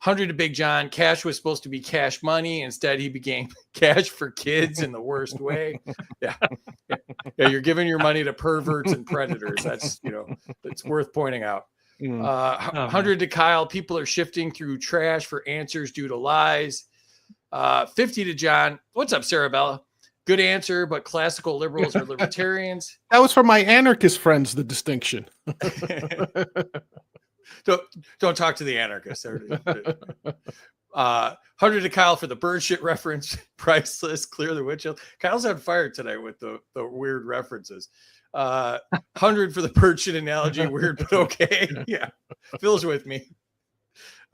100 to Big John. Cash was supposed to be cash money. Instead, he became cash for kids in the worst way. Yeah. Yeah. You're giving your money to perverts and predators. That's, it's worth pointing out. 100 to Kyle. People are shifting through trash for answers due to lies. 50 to John. What's up, Sarabella? Good answer, but classical liberals are libertarians. That was for my anarchist friends, the distinction. Don't talk to the anarchists. 100 to Kyle for the bird shit reference. Priceless. Clear the windshield. Kyle's on fire tonight with the weird references. 100 for the bird shit analogy. Weird, but okay. Yeah. Phil's with me.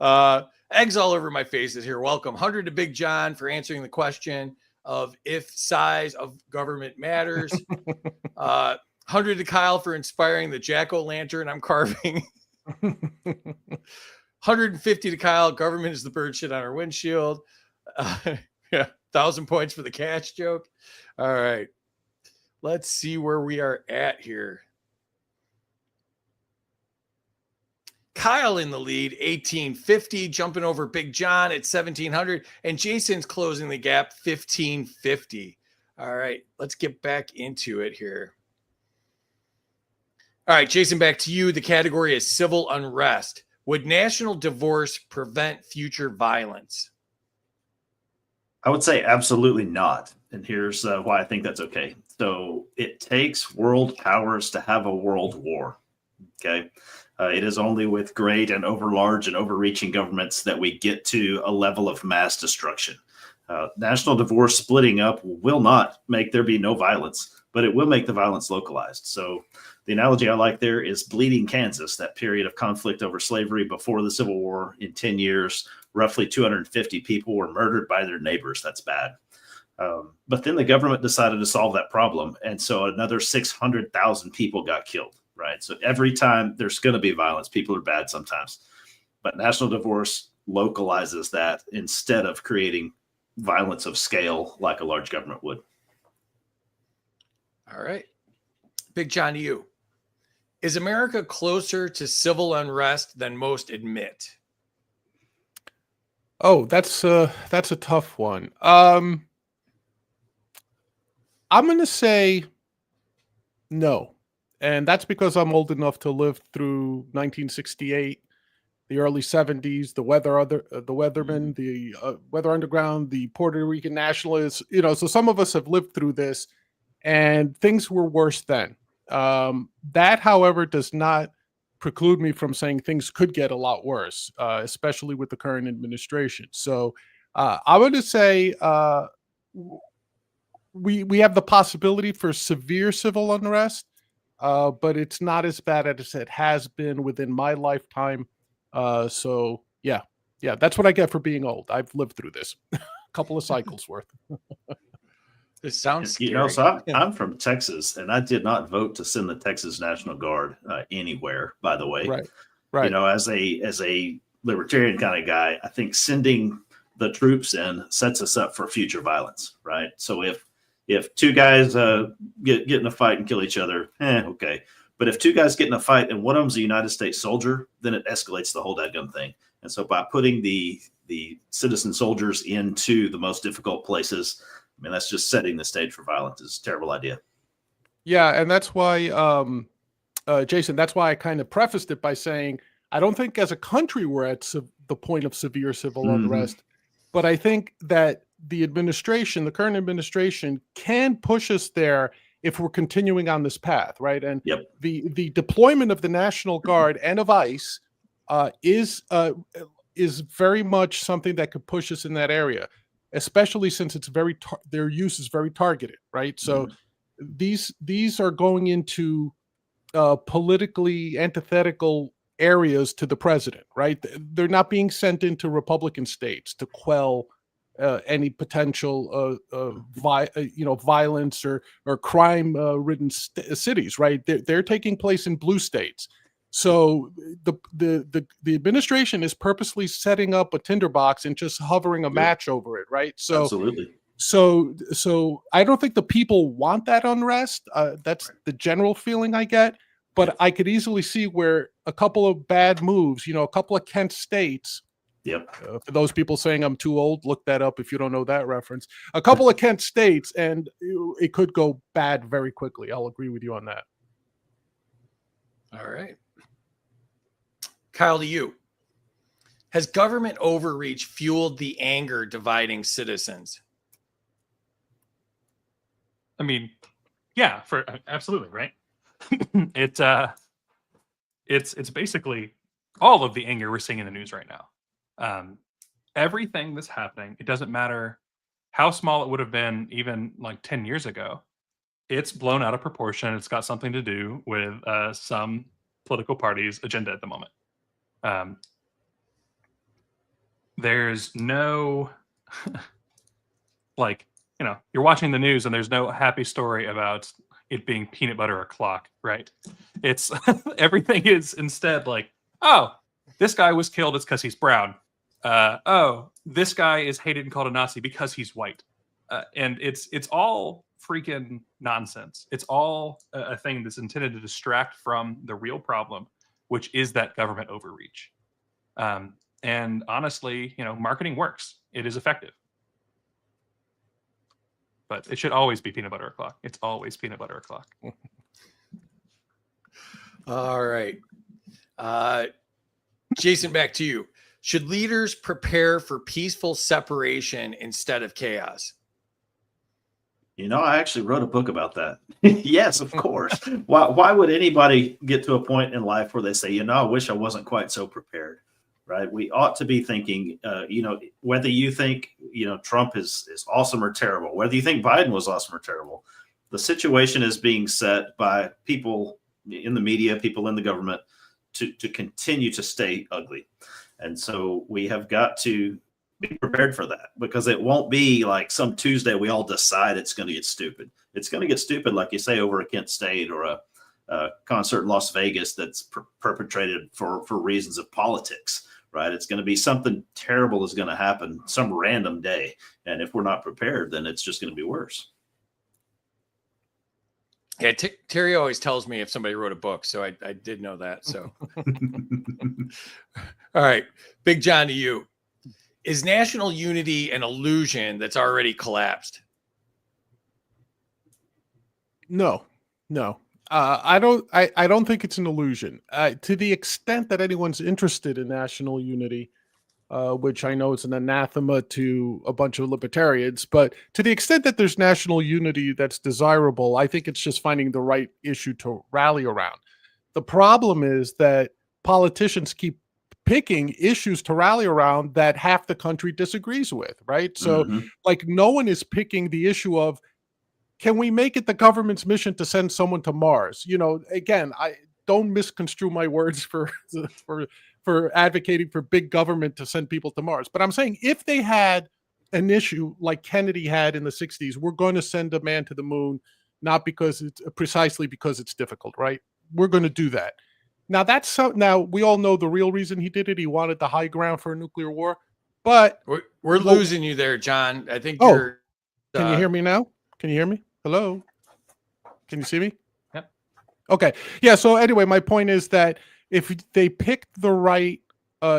Eggs all over my faces here. Welcome. 100 to Big John for answering the question of if size of government matters. 100 to Kyle for inspiring the jack-o'-lantern I'm carving. 150 to Kyle. Government is the bird shit on our windshield. 1,000 points for the cash joke. All right. Let's see where we are at here. Kyle in the lead, 1850, jumping over Big John at 1700, and Jason's closing the gap, 1550. All right, let's get back into it here. All right, Jason, back to you. The category is civil unrest. Would national divorce prevent future violence? I would say absolutely not. And here's why I think that's okay. So it takes world powers to have a world war. Okay. It is only with great and overlarge and overreaching governments that we get to a level of mass destruction. National divorce splitting up will not make there be no violence, but it will make the violence localized. So the analogy I like there is bleeding Kansas, that period of conflict over slavery before the Civil War. In 10 years, roughly 250 people were murdered by their neighbors. That's bad. But then the government decided to solve that problem. And so another 600,000 people got killed, right? So every time there's going to be violence, people are bad sometimes. But national divorce localizes that instead of creating violence of scale like a large government would. All right. Big John, to you. Is America closer to civil unrest than most admit? Oh, that's a tough one. I'm going to say no. And that's because I'm old enough to live through 1968, the early 70s, the Weathermen, the Weather Underground, the Puerto Rican nationalists, so some of us have lived through this and things were worse then. That, however, does not preclude me from saying things could get a lot worse, especially with the current administration. So I would say we have the possibility for severe civil unrest, but it's not as bad as it has been within my lifetime. So yeah, that's what I get for being old. I've lived through this a couple of cycles worth. This sounds scary. So I'm from Texas, and I did not vote to send the Texas National Guard anywhere, by the way. Right. As a libertarian kind of guy, I think sending the troops in sets us up for future violence, right? So if two guys get in a fight and kill each other, okay. But if two guys get in a fight and one of them's a United States soldier, then it escalates the whole dadgum thing. And so by putting the citizen soldiers into the most difficult places, I mean, that's just setting the stage for violence. It's a terrible idea. Yeah, and that's why, Jason, that's why I kind of prefaced it by saying, I don't think as a country we're at the point of severe civil unrest, but I think that the current administration can push us there if we're continuing on this path, right? And the deployment of the National Guard and of ICE is very much something that could push us in that area, especially since it's their use is very targeted, right? So these are going into politically antithetical areas to the president, right? They're not being sent into Republican states to quell any potential violence or crime-ridden cities, right? They're taking place in blue states. So the administration is purposely setting up a tinderbox and just hovering a match over it, right? So absolutely. So I don't think the people want that unrest. That's the general feeling I get. But I could easily see where a couple of bad moves, a couple of Kent states Yep. For those people saying I'm too old, look that up if you don't know that reference. A couple of Kent states, and it could go bad very quickly. I'll agree with you on that. All right. Kyle, to you. Has government overreach fueled the anger dividing citizens? I mean, yeah, for absolutely, right? It's basically all of the anger we're seeing in the news right now. Everything that's happening, it doesn't matter how small it would have been even like 10 years ago. It's blown out of proportion. It's got something to do with some political party's agenda at the moment. There's no like, you're watching the news and there's no happy story about it being peanut butter o'clock, right? It's everything is instead like, oh, this guy was killed, it's because he's brown. Oh, this guy is hated and called a Nazi because he's white. And it's all freaking nonsense. It's all a thing that's intended to distract from the real problem, which is that government overreach. And honestly, marketing works. It is effective. But it should always be peanut butter o'clock. It's always peanut butter o'clock. All right. Jason, back to you. Should leaders prepare for peaceful separation instead of chaos? I actually wrote a book about that. Yes, of course. Why would anybody get to a point in life where they say, I wish I wasn't quite so prepared, right? We ought to be thinking, whether you think, Trump is awesome or terrible, whether you think Biden was awesome or terrible, the situation is being set by people in the media, people in the government to continue to stay ugly. And so we have got to be prepared for that, because it won't be like some Tuesday we all decide it's going to get stupid. It's going to get stupid, like you say, over a Kent State or a concert in Las Vegas that's perpetrated for reasons of politics, right? It's going to be something terrible is going to happen some random day. And if we're not prepared, then it's just going to be worse. Yeah, Terry always tells me if somebody wrote a book, so I did know that. So, all right, Big John, to you. Is national unity an illusion that's already collapsed? No. I don't think it's an illusion. To the extent that anyone's interested in national unity, which I know is an anathema to a bunch of libertarians, but to the extent that there's national unity that's desirable, I think it's just finding the right issue to rally around. The problem is that politicians keep picking issues to rally around that half the country disagrees with, right? So like no one is picking the issue of, can we make it the government's mission to send someone to Mars? Again, I don't misconstrue my words for advocating for big government to send people to Mars. But I'm saying if they had an issue like Kennedy had in the 60s, we're going to send a man to the moon, not because it's precisely because it's difficult, right? We're going to do that. Now now we all know the real reason he did it. He wanted the high ground for a nuclear war. But we're losing you there, John. I think you're. Can you hear me now? Can you hear me? Hello? Can you see me? Yep. Okay. Yeah. So anyway, my point is that if they picked the right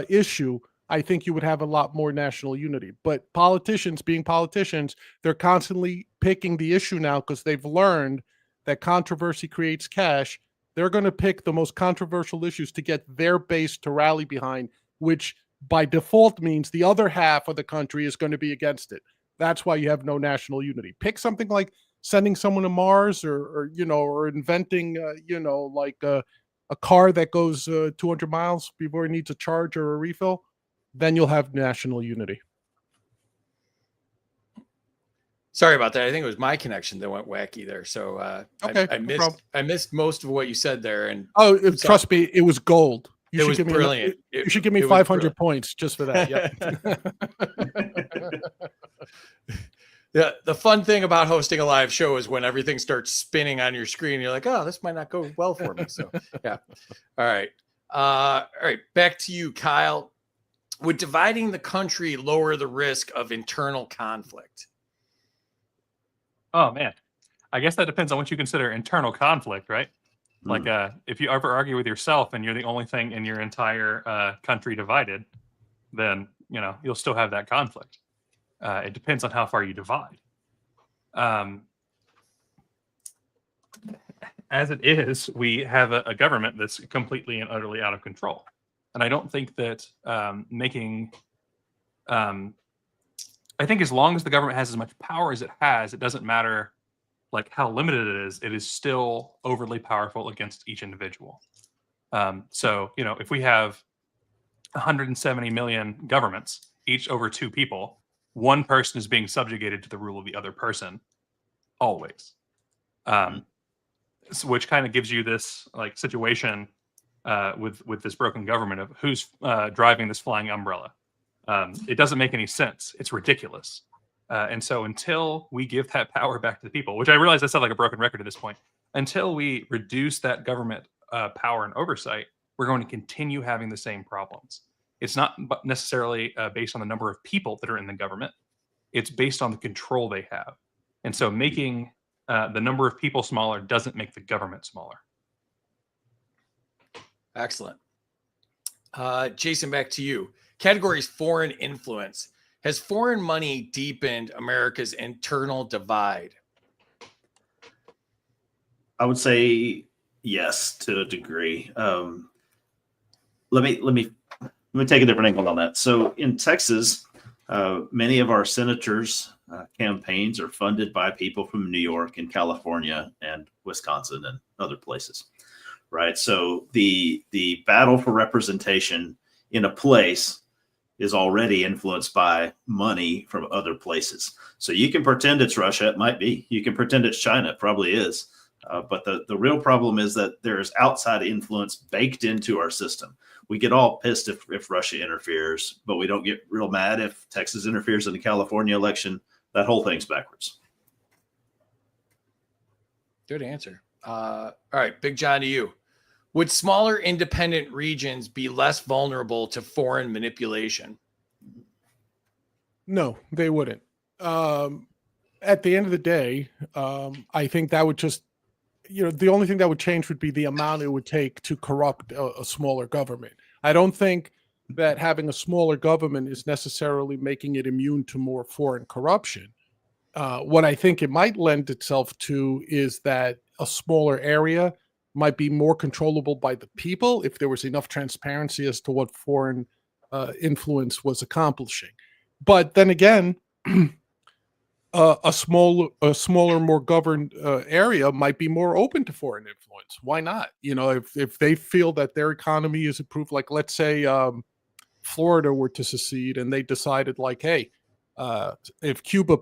issue, I think you would have a lot more national unity. But politicians, being politicians, they're constantly picking the issue now because they've learned that controversy creates cash. They're going to pick the most controversial issues to get their base to rally behind, which by default means the other half of the country is going to be against it. That's why you have no national unity. Pick something like sending someone to Mars or inventing, like a car that goes 200 miles before it needs a charge or a refill. Then you'll have national unity. Sorry about that. I think it was my connection that went wacky there. So okay, I missed most of what you said there. And trust me, it was gold. It was brilliant. You should give me 500 points just for that. Yeah. The fun thing about hosting a live show is when everything starts spinning on your screen, you're like, oh, this might not go well for me. So yeah. All right. Back to you, Kyle. Would dividing the country lower the risk of internal conflict? Oh man, I guess that depends on what you consider internal conflict, right? Like if you ever argue with yourself and you're the only thing in your entire country divided, then you'll still have that conflict. It depends on how far you divide. As it is, we have a government that's completely and utterly out of control. And I don't think that I think as long as the government has as much power as it has, it doesn't matter like how limited it is still overly powerful against each individual. So, if we have 170 million governments, each over 2 people, one person is being subjugated to the rule of the other person, always. Which kind of gives you this like situation with this broken government of who's driving this flying umbrella. It doesn't make any sense. It's ridiculous. And so until we give that power back to the people, which I realize I sound like a broken record at this point, until we reduce that government power and oversight, we're going to continue having the same problems. It's not necessarily based on the number of people that are in the government. It's based on the control they have. And so making the number of people smaller doesn't make the government smaller. Excellent. Jason, back to you. Categories foreign influence. Has foreign money deepened America's internal divide? I would say yes, to a degree. Let me take a different angle on that. So in Texas, many of our senators' campaigns are funded by people from New York and California and Wisconsin and other places, right? So the battle for representation in a place is already influenced by money from other places. So you can pretend it's Russia, it might be. You can pretend it's China, it probably is. But the real problem is that there's outside influence baked into our system. We get all pissed if Russia interferes, but we don't get real mad if Texas interferes in the California election. That whole thing's backwards. Good answer. All right, Big John, to you. Would smaller independent regions be less vulnerable to foreign manipulation? No, they wouldn't. At the end of the day, I think that would just, the only thing that would change would be the amount it would take to corrupt a smaller government. I don't think that having a smaller government is necessarily making it immune to more foreign corruption. What I think it might lend itself to is that a smaller area might be more controllable by the people if there was enough transparency as to what foreign influence was accomplishing. But then again, a smaller, more governed area might be more open to foreign influence. Why not? If they feel that their economy is improved, like let's say Florida were to secede and they decided like, hey, if Cuba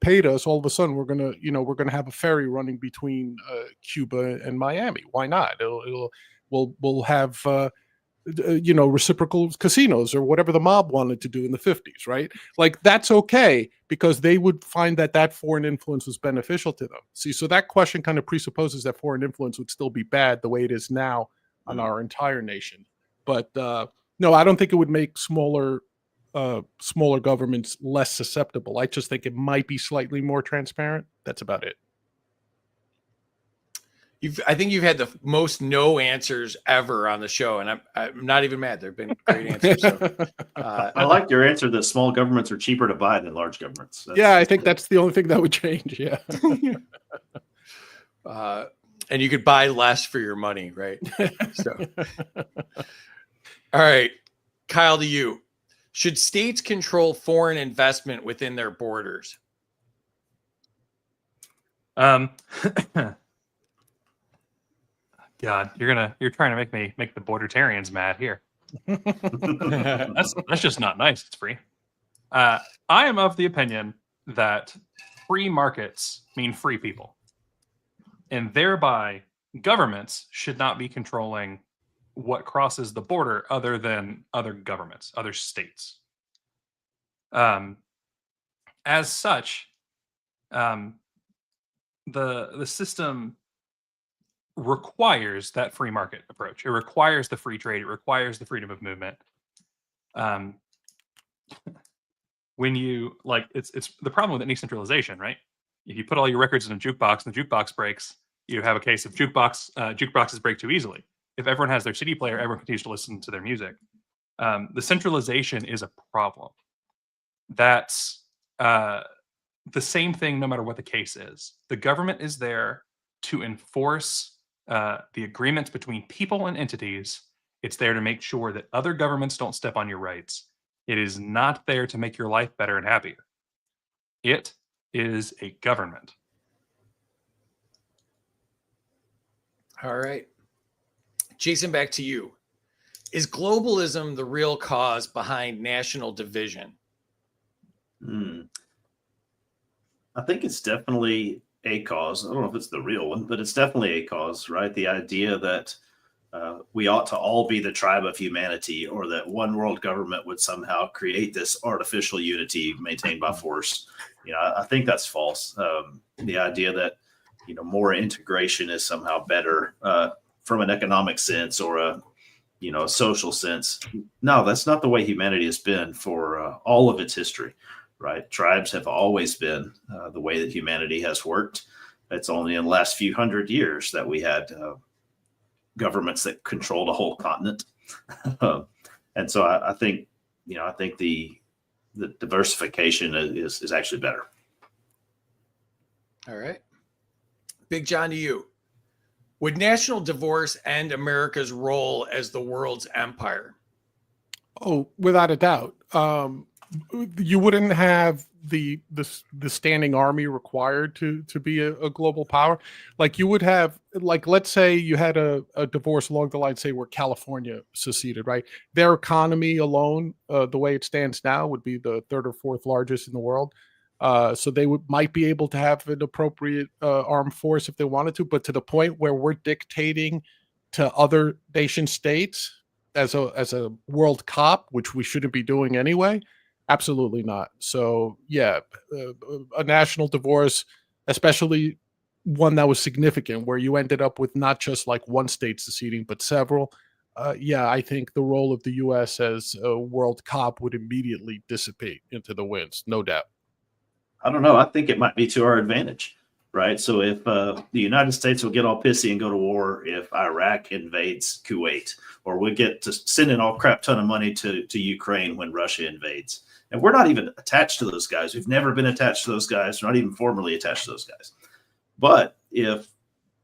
paid us, all of a sudden we're gonna have a ferry running between Cuba and Miami. Why not? We'll have reciprocal casinos or whatever the mob wanted to do in the 50s, right? Like that's okay because they would find that foreign influence was beneficial to them. See, so that question kind of presupposes that foreign influence would still be bad the way it is now on our entire nation. But no, I don't think it would make smaller governments less susceptible. I just think it might be slightly more transparent. That's about it. I think you've had the most no answers ever on the show, and I'm not even mad. They've been great answers. So, I like your answer that small governments are cheaper to buy than large governments. I think that's the only thing that would change. Yeah. And you could buy less for your money, right? So, all right, Kyle, to you. Should states control foreign investment within their borders? God, you're trying to make the bordertarians mad here. That's just not nice. It's free. I am of the opinion that free markets mean free people, and thereby governments should not be controlling what crosses the border other than other governments, other states. As such, the system requires that free market approach. It requires the free trade. It requires the freedom of movement. When you it's the problem with any centralization, right? If you put all your records in a jukebox and the jukebox breaks, you have a case of jukeboxes break too easily. If everyone has their CD player, everyone continues to listen to their music. The centralization is a problem. That's the same thing no matter what the case is. The government is there to enforce the agreements between people and entities. It's there to make sure that other governments don't step on your rights. It is not there to make your life better and happier. It is a government. All right. Jason, back to you. Is globalism the real cause behind national division? I think it's definitely a cause. I don't know if it's the real one, but it's definitely a cause, right? The idea that we ought to all be the tribe of humanity, or that one world government would somehow create this artificial unity maintained by force. I think that's false. The idea that more integration is somehow better from an economic sense or a social sense. No, that's not the way humanity has been for all of its history, right? Tribes have always been the way that humanity has worked. It's only in the last few hundred years that we had governments that controlled a whole continent. And so I think the diversification is actually better. All right. Big John, to you. Would national divorce end America's role as the world's empire? Oh, without a doubt. You wouldn't have the standing army required to be a global power. Like you would have, like, let's say you had a divorce along the line, say where California seceded, right? Their economy alone, the way it stands now, would be the third or fourth largest in the world. So they might be able to have an appropriate armed force if they wanted to, but to the point where we're dictating to other nation states as a world cop, which we shouldn't be doing anyway, absolutely not. So yeah, a national divorce, especially one that was significant, where you ended up with not just like one state seceding, but several. Yeah, I think the role of the U.S. as a world cop would immediately dissipate into the winds, no doubt. I don't know. I think it might be to our advantage, right? So if the United States will get all pissy and go to war if Iraq invades Kuwait, or we get to send in all crap ton of money to Ukraine when Russia invades. And we're not even attached to those guys. We've never been attached to those guys. We're not even formally attached to those guys. But if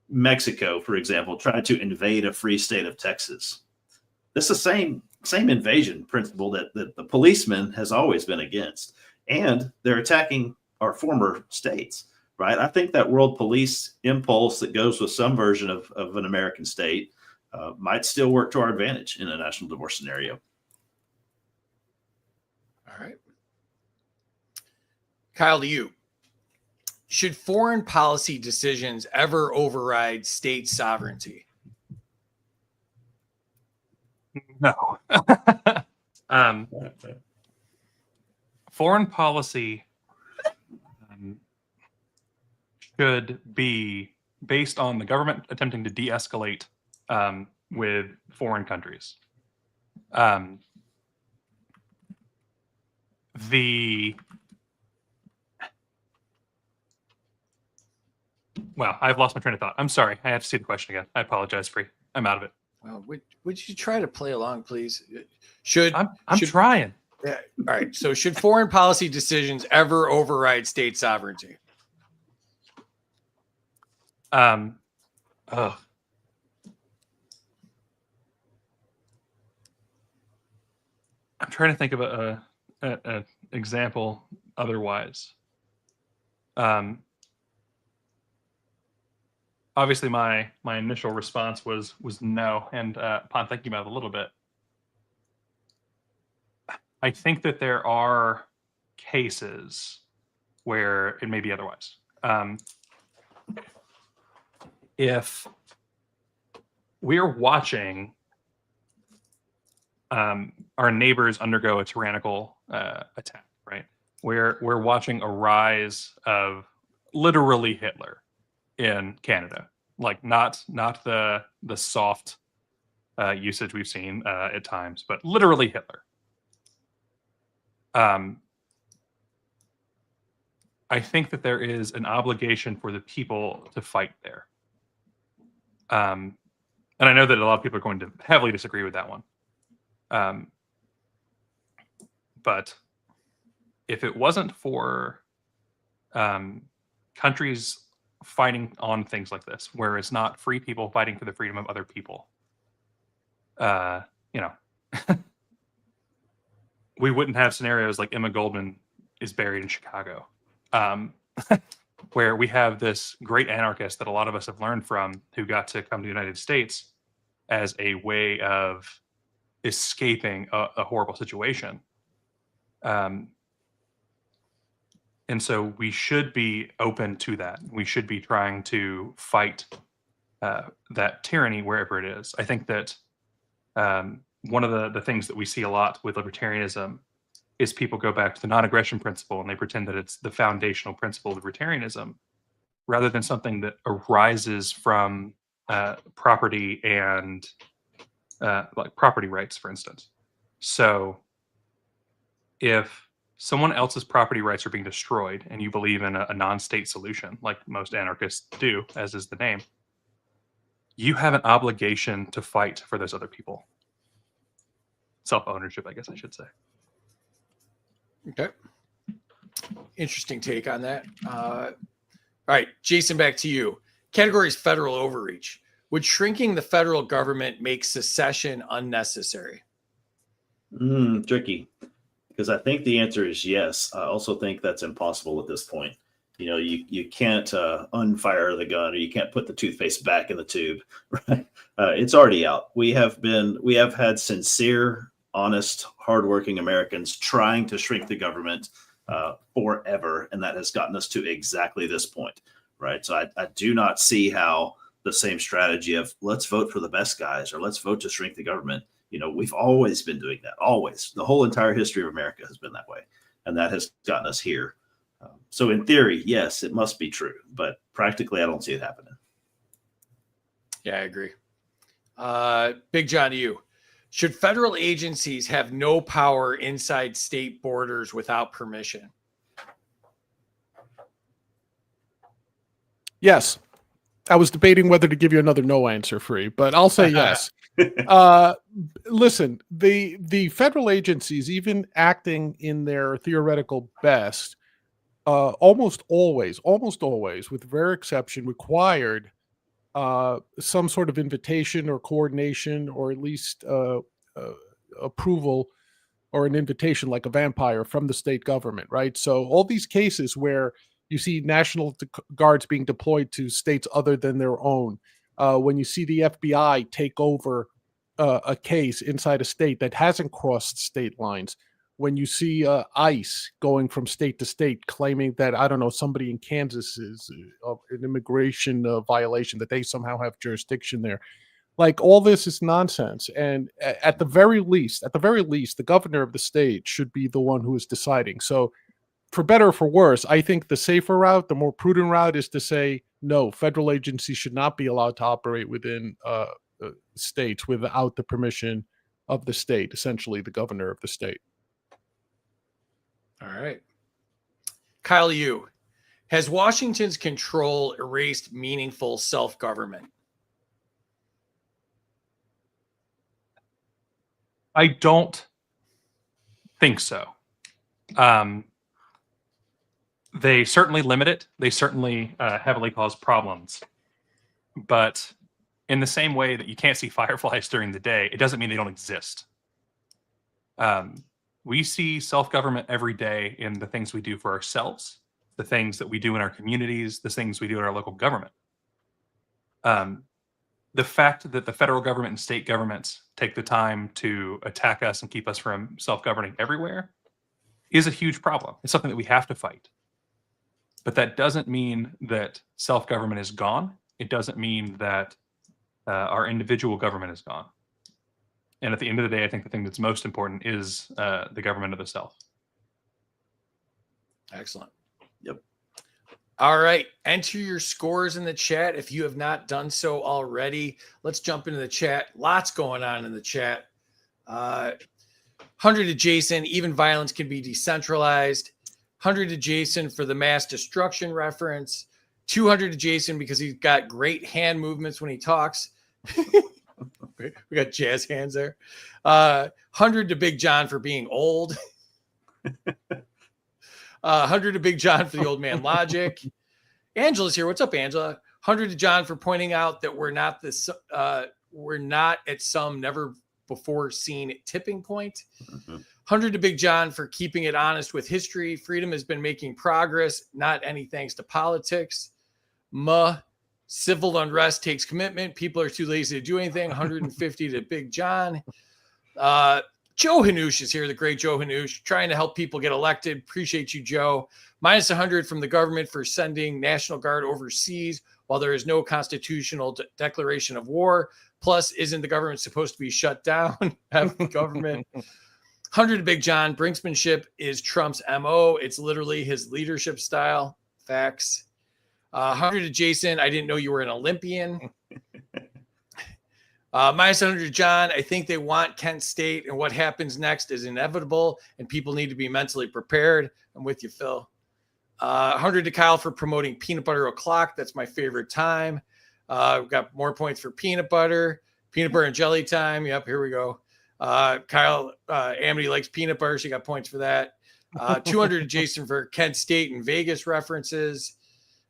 Mexico, for example, tried to invade a free state of Texas, this is the same invasion principle that the policeman has always been against. And they're attacking our former states, right? I think that world police impulse that goes with some version of an American state might still work to our advantage in a national divorce scenario. All right. Kyle, to you. Should foreign policy decisions ever override state sovereignty? No. Foreign policy should be based on the government attempting to de-escalate with foreign countries. Well, I've lost my train of thought. I'm sorry. I have to see the question again. I apologize, Free. I'm out of it. Well, would you try to play along, please? I'm trying. Yeah. All right. So should foreign policy decisions ever override state sovereignty? I'm trying to think of an example otherwise. Obviously, my initial response was no, and upon thinking about it a little bit, I think that there are cases where it may be otherwise. If we're watching our neighbors undergo a tyrannical attack, right? We're watching a rise of literally Hitler in Canada, like not the soft usage we've seen at times, but literally Hitler. I think that there is an obligation for the people to fight there. And I know that a lot of people are going to heavily disagree with that one. But if it wasn't for countries fighting on things like this, where it's not free people fighting for the freedom of other people, you know, we wouldn't have scenarios like Emma Goldman is buried in Chicago, where we have this great anarchist that a lot of us have learned from, who got to come to the United States as a way of escaping a horrible situation. And so we should be open to that. We should be trying to fight that tyranny wherever it is. I think that one of the things that we see a lot with libertarianism is people go back to the non-aggression principle and they pretend that it's the foundational principle of libertarianism, rather than something that arises from property and like property rights, for instance. So if someone else's property rights are being destroyed and you believe in a non-state solution, like most anarchists do, as is the name, you have an obligation to fight for those other people. Self-ownership, I guess I should say. Okay. Interesting take on that. All right, Jason, back to you. Category is federal overreach. Would shrinking the federal government make secession unnecessary? Tricky, because I think the answer is yes. I also think that's impossible at this point. You know, you can't unfire the gun, or you can't put the toothpaste back in the tube. Right? It's already out. We have had sincere, honest, hardworking Americans trying to shrink the government forever, and that has gotten us to exactly this point. Right. So I do not see how the same strategy of let's vote for the best guys or let's vote to shrink the government. You know, we've always been doing that. Always. The whole entire history of America has been that way. And that has gotten us here. So in theory, yes, it must be true. But practically, I don't see it happening. Yeah, I agree. Big John, to you. Should federal agencies have no power inside state borders without permission? Yes. I was debating whether to give you another no answer, Free, but I'll say yes. Listen, the federal agencies, even acting in their theoretical best, almost always, with rare exception, required some sort of invitation or coordination, or at least approval or an invitation, like a vampire, from the state government, right? So all these cases where you see National Guards being deployed to states other than their own, when you see the FBI take over a case inside a state that hasn't crossed state lines, when you see ICE going from state to state claiming that, I don't know, somebody in Kansas is an immigration violation, that they somehow have jurisdiction there. Like, all this is nonsense. And at the very least, the governor of the state should be the one who is deciding. So for better or for worse, I think the safer route, the more prudent route, is to say, no, federal agencies should not be allowed to operate within states without the permission of the state, essentially the governor of the state. All right. Kyle, you. Has Washington's control erased meaningful self-government? I don't think so. They certainly limit it. They certainly heavily cause problems. But in the same way that you can't see fireflies during the day, it doesn't mean they don't exist. We see self-government every day in the things we do for ourselves, the things that we do in our communities, the things we do in our local government. The fact that the federal government and state governments take the time to attack us and keep us from self-governing everywhere is a huge problem. It's something that we have to fight. But that doesn't mean that self-government is gone. It doesn't mean that our individual government is gone. And at the end of the day, I think the thing that's most important is the government of the self. Excellent. Yep. All right. Enter your scores in the chat if you have not done so already. Let's jump into the chat. Lots going on in the chat. 100 to Jason. Even violence can be decentralized. 100 to Jason for the mass destruction reference. 200 to Jason because he's got great hand movements when he talks. We got jazz hands there. 100 to Big John for being old. 100 to Big John for the old man logic. Angela's here. What's up, Angela? 100 to John for pointing out that we're not at some never before seen tipping point. 100 to Big John for keeping it honest with history. Freedom has been making progress, not any thanks to politics. Civil unrest takes commitment. People are too lazy to do anything. 150 to Big John. Joe Hanoush is here, the great Joe Hanoush, trying to help people get elected. Appreciate you, Joe. Minus 100 from the government for sending National Guard overseas while there is no constitutional declaration of war. Plus, isn't the government supposed to be shut down? Have the government. 100 to Big John. Brinksmanship is Trump's MO. It's literally his leadership style. Facts. 100 to Jason. I didn't know you were an Olympian. Minus 100 to John. I think they want Kent State, and what happens next is inevitable, and people need to be mentally prepared. I'm with you, Phil. 100 to Kyle for promoting peanut butter o'clock. That's my favorite time. We've got more points for peanut butter and jelly time. Yep, here we go. Kyle, Amity likes peanut butter, so you got points for that. 200 to Jason for Kent State and Vegas references.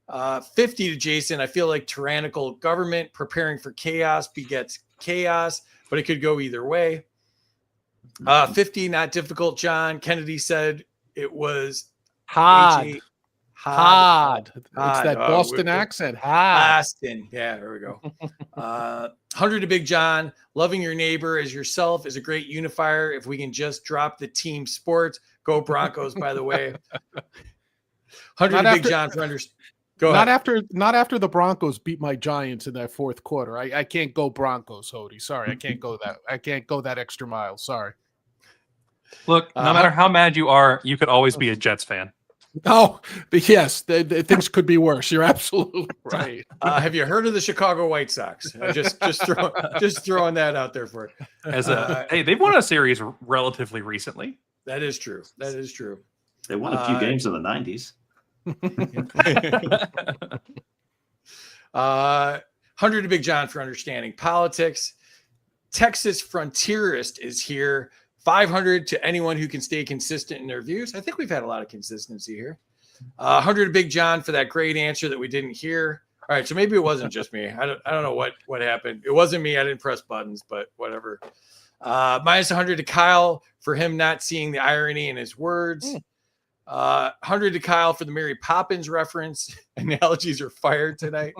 50 to Jason. I feel like tyrannical government preparing for chaos begets chaos, but it could go either way. 50, not difficult, John. Kennedy said it was Hard. Hard. It's that Boston accent. Boston. Yeah, there we go. 100 to Big John. Loving your neighbor as yourself is a great unifier. If we can just drop the team sports. Go Broncos, by the way. 100 to Big John for understanding. Not after the Broncos beat my Giants in that fourth quarter. I can't go Broncos, Hody. Sorry, I can't go that. I can't go that extra mile. Sorry. Look, no matter how mad you are, you could always be a Jets fan. Oh, but yes, things could be worse. You're absolutely right. Have you heard of the Chicago White Sox? Just throwing that out there for it. Hey, they've won a series relatively recently. That is true. That is true. They won a few games in the 90s. 100 to Big John for understanding politics. Texas Frontierist is here. 500 to anyone who can stay consistent in their views. I think we've had a lot of consistency here. 100 to Big John for that great answer that we didn't hear. All right, so maybe it wasn't just me. I don't know what happened. It wasn't me. I didn't press buttons, but whatever. Minus 100 to Kyle for him not seeing the irony in his words. 100 to Kyle for the Mary Poppins reference. Analogies are fired tonight.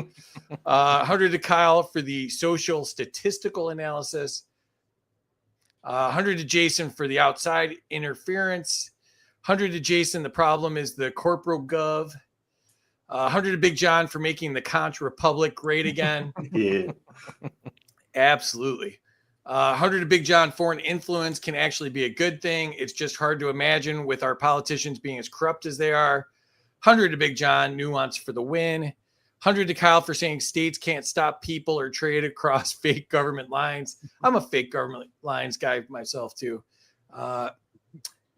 100 to Kyle for the social statistical analysis. 100 to Jason for the outside interference. 100 to Jason, the problem is the corporal gov. 100 to Big John for making the Contra Republic great again. Yeah. Absolutely. 100 to Big John, foreign influence can actually be a good thing. It's just hard to imagine with our politicians being as corrupt as they are. 100 to Big John, nuance for the win. 100 to Kyle for saying states can't stop people or trade across fake government lines. I'm a fake government lines guy myself, too. Look,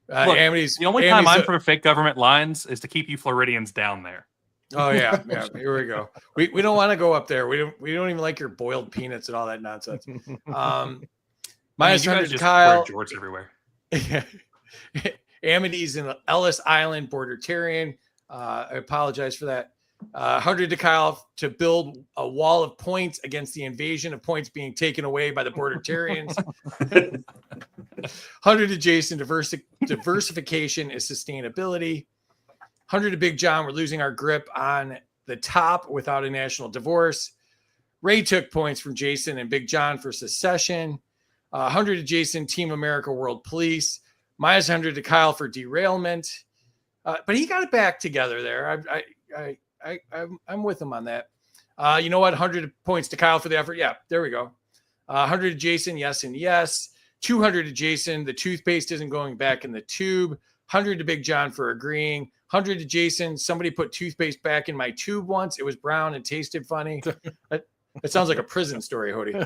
the only time I'm for fake government lines is to keep you Floridians down there. Oh, yeah. Here we go. We don't want to go up there. We don't even like your boiled peanuts and all that nonsense. Minus 100 to Kyle. Wear jorts everywhere. Amity's in Ellis Island, bordertarian. I apologize for that. 100 to Kyle to build a wall of points against the invasion of points being taken away by the bordertarians. 100 to Jason, diversification is sustainability. 100 to Big John, we're losing our grip on the top without a national divorce. Ray took points from Jason and Big John for secession. 100 to Jason, Team America World Police. Minus 100 to Kyle for derailment. But he got it back together there. I'm with him on that. You know what? 100 points to Kyle for the effort. Yeah, there we go. 100 to Jason, yes and yes. 200 to Jason, the toothpaste isn't going back in the tube. 100 to Big John for agreeing. 100 to Jason, somebody put toothpaste back in my tube once. It was brown and tasted funny. It sounds like a prison story, Hody.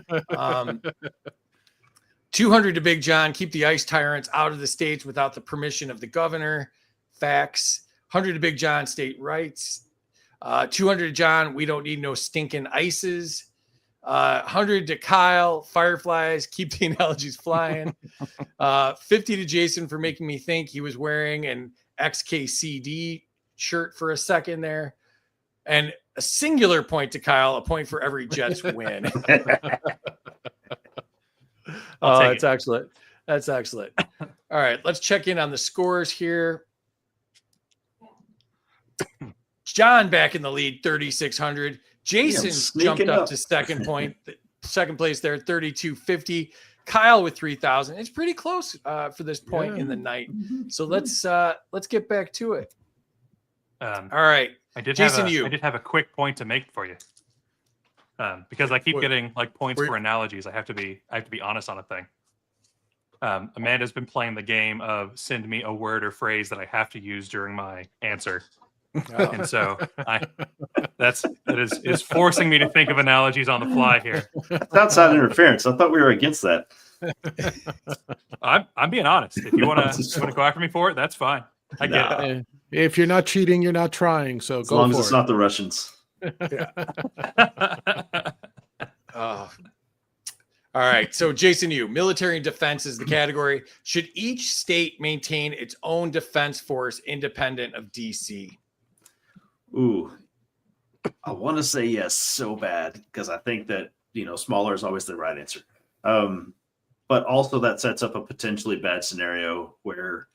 200 to Big John, keep the ICE tyrants out of the states without the permission of the governor. Facts. 100 to Big John, state rights. 200 to John, we don't need no stinking ICEs. 100 to Kyle, Fireflies, keep the analogies flying. 50 to Jason for making me think he was wearing an XKCD shirt for a second there. And a singular point to Kyle, a point for every Jets win. I'll take That's excellent. That's excellent. All right, let's check in on the scores here. John back in the lead, 3,600. Jason's jumped sneaking up up. to second place there, 3,250. Kyle with 3,000. It's pretty close for this point in the night. So let's get back to it. All right, Jason, I did have a quick point to make for you. Because I keep What- getting like points where- for analogies. I have to be honest on a thing. Amanda's been playing the game of send me a word or phrase that I have to use during my answer. And so that is forcing me to think of analogies on the fly here. That's outside interference. I thought we were against that. I'm being honest. If you want to go after me for it, that's fine. I get Nah. it. If you're not cheating, you're not trying. So As go long as for it's it. not the Russians. All right. So, Jason, military and defense is the category. Should each state maintain its own defense force independent of DC? Ooh, I want to say yes so bad because I think that smaller is always the right answer. But also that sets up a potentially bad scenario where,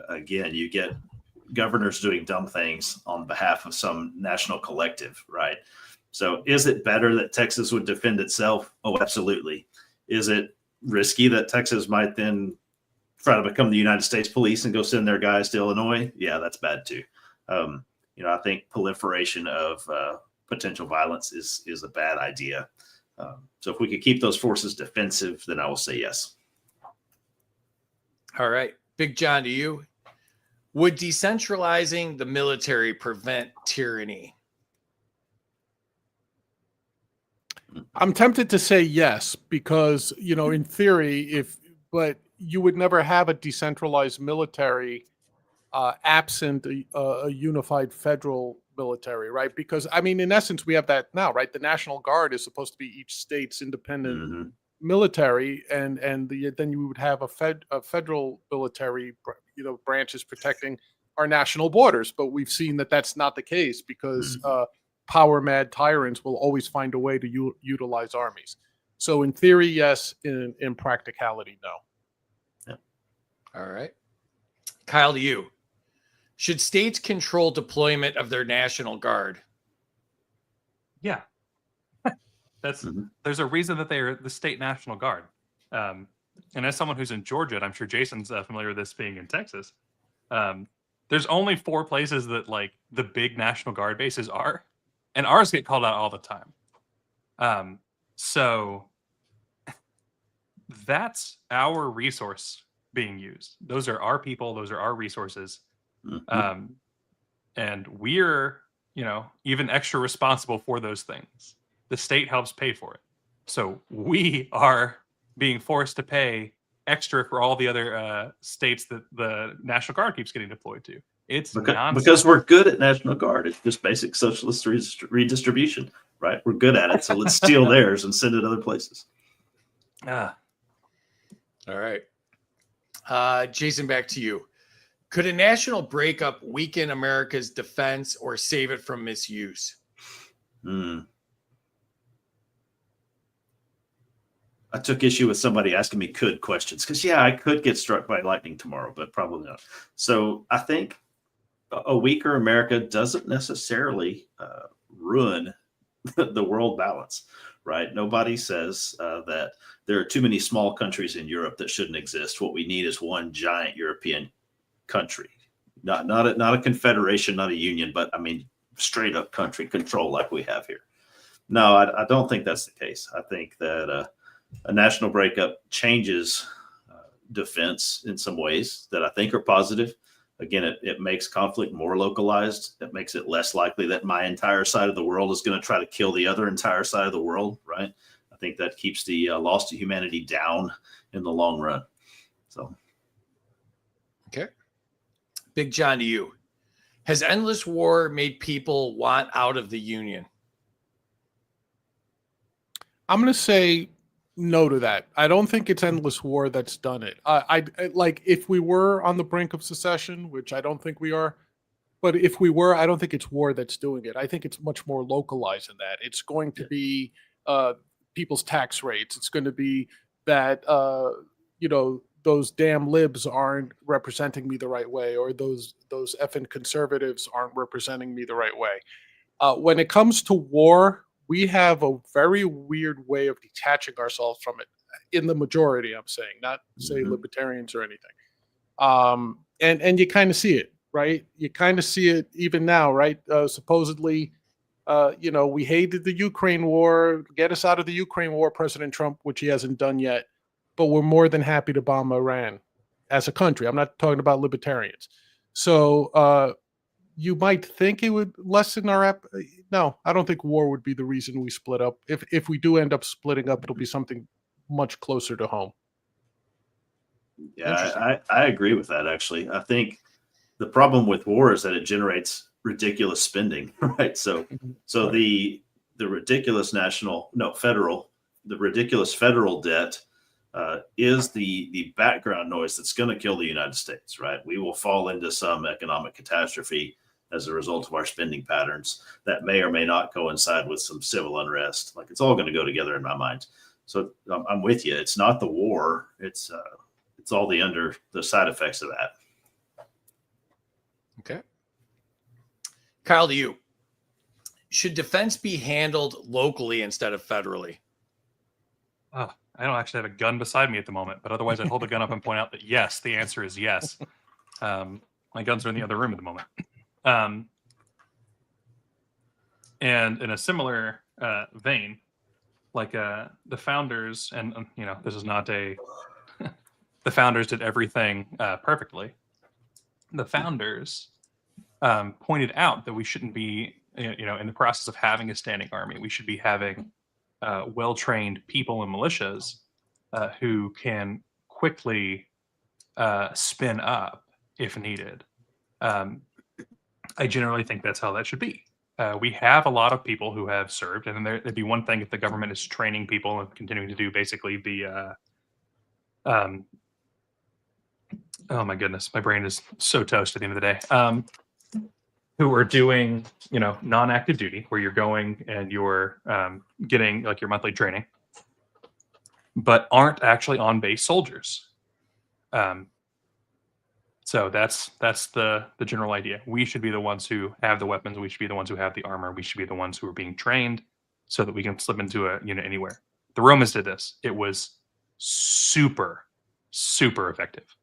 again, you get governors doing dumb things on behalf of some national collective, right? So, is it better that Texas would defend itself? Oh, absolutely. Is it risky that Texas might then try to become the United States police and go send their guys to Illinois? Yeah, that's bad too. I think proliferation of potential violence is a bad idea. So if we could keep those forces defensive, then I will say yes. All right. Big John, to you. Would decentralizing the military prevent tyranny? I'm tempted to say yes, because, in theory, but you would never have a decentralized military absent a unified federal military, right? Because, in essence, we have that now, right? The National Guard is supposed to be each state's independent Mhm. military, and then you would have a federal military, branches protecting our national borders. But we've seen that that's not the case because power mad tyrants will always find a way to utilize armies. So in theory, yes. In practicality, no. All right. Kyle, to you. Should states control deployment of their National Guard? Yeah. There's a reason that they're the state National Guard. And as someone who's in Georgia, and I'm sure Jason's familiar with this being in Texas, there's only 4 places that like the big National Guard bases are, and ours get called out all the time. So that's our resource being used. Those are our people. Those are our resources. And we're, even extra responsible for those things. The state helps pay for it. So we are being forced to pay extra for all the other states that the National Guard keeps getting deployed to. It's nonsense. Because we're good at National Guard. It's just basic socialist redistribution, right? We're good at it. So let's steal theirs and send it other places. All right. Jason, back to you. Could a national breakup weaken America's defense or save it from misuse? I took issue with somebody asking me could questions because, I could get struck by lightning tomorrow, but probably not. So I think a weaker America doesn't necessarily ruin the world balance, right? Nobody says that there are too many small countries in Europe that shouldn't exist. What we need is one giant European country, not a confederation, not a union, but straight up country control like we have here. No, I don't think that's the case. I think that a national breakup changes defense in some ways that I think are positive. Again, it makes conflict more localized. It makes it less likely that my entire side of the world is going to try to kill the other entire side of the world, right? I think that keeps the loss to humanity down in the long run. So, okay. Big John, to you. Has endless war made people want out of the Union? I'm going to say no to that. I don't think it's endless war that's done it. Like if we were on the brink of secession, which I don't think we are, but if we were, I don't think it's war that's doing it. I think it's much more localized than that. It's going to be people's tax rates. It's going to be that those damn libs aren't representing me the right way, or those effing conservatives aren't representing me the right way. When it comes to war, we have a very weird way of detaching ourselves from it. In the majority, I'm saying, not say libertarians or anything. And you kind of see it, right? You kind of see it even now, right? Supposedly, we hated the Ukraine war. Get us out of the Ukraine war, President Trump, which he hasn't done yet. But we're more than happy to bomb Iran as a country. I'm not talking about libertarians. So you might think it would lessen our no, I don't think war would be the reason we split up. If we do end up splitting up, it'll be something much closer to home. Yeah, I agree with that, actually. I think the problem with war is that it generates ridiculous spending, right? So the ridiculous the ridiculous federal debt is the background noise that's going to kill the United States, right? We will fall into some economic catastrophe as a result of our spending patterns that may or may not coincide with some civil unrest. Like, it's all going to go together in my mind. So I'm with you. It's not the war. It's all the side effects of that. Okay. Kyle, to you. Should defense be handled locally instead of federally? I don't actually have a gun beside me at the moment, but otherwise I'd hold a gun up and point out that yes, the answer is yes. My guns are in the other room at the moment. And in a similar vein, like the founders, and this is not the founders did everything perfectly. The founders pointed out that we shouldn't be, in the process of having a standing army, we should be having well-trained people and militias who can quickly spin up if needed. I generally think that's how that should be. We have a lot of people who have served, and then there'd be one thing if the government is training people and continuing to do basically the oh my goodness, my brain is so toast at the end of the day. Who are doing, non-active duty, where you're going and you're getting like your monthly training, but aren't actually on base soldiers. So that's the general idea. We should be the ones who have the weapons. We should be the ones who have the armor. We should be the ones who are being trained so that we can slip into a unit anywhere. The Romans did this. It was super, super effective.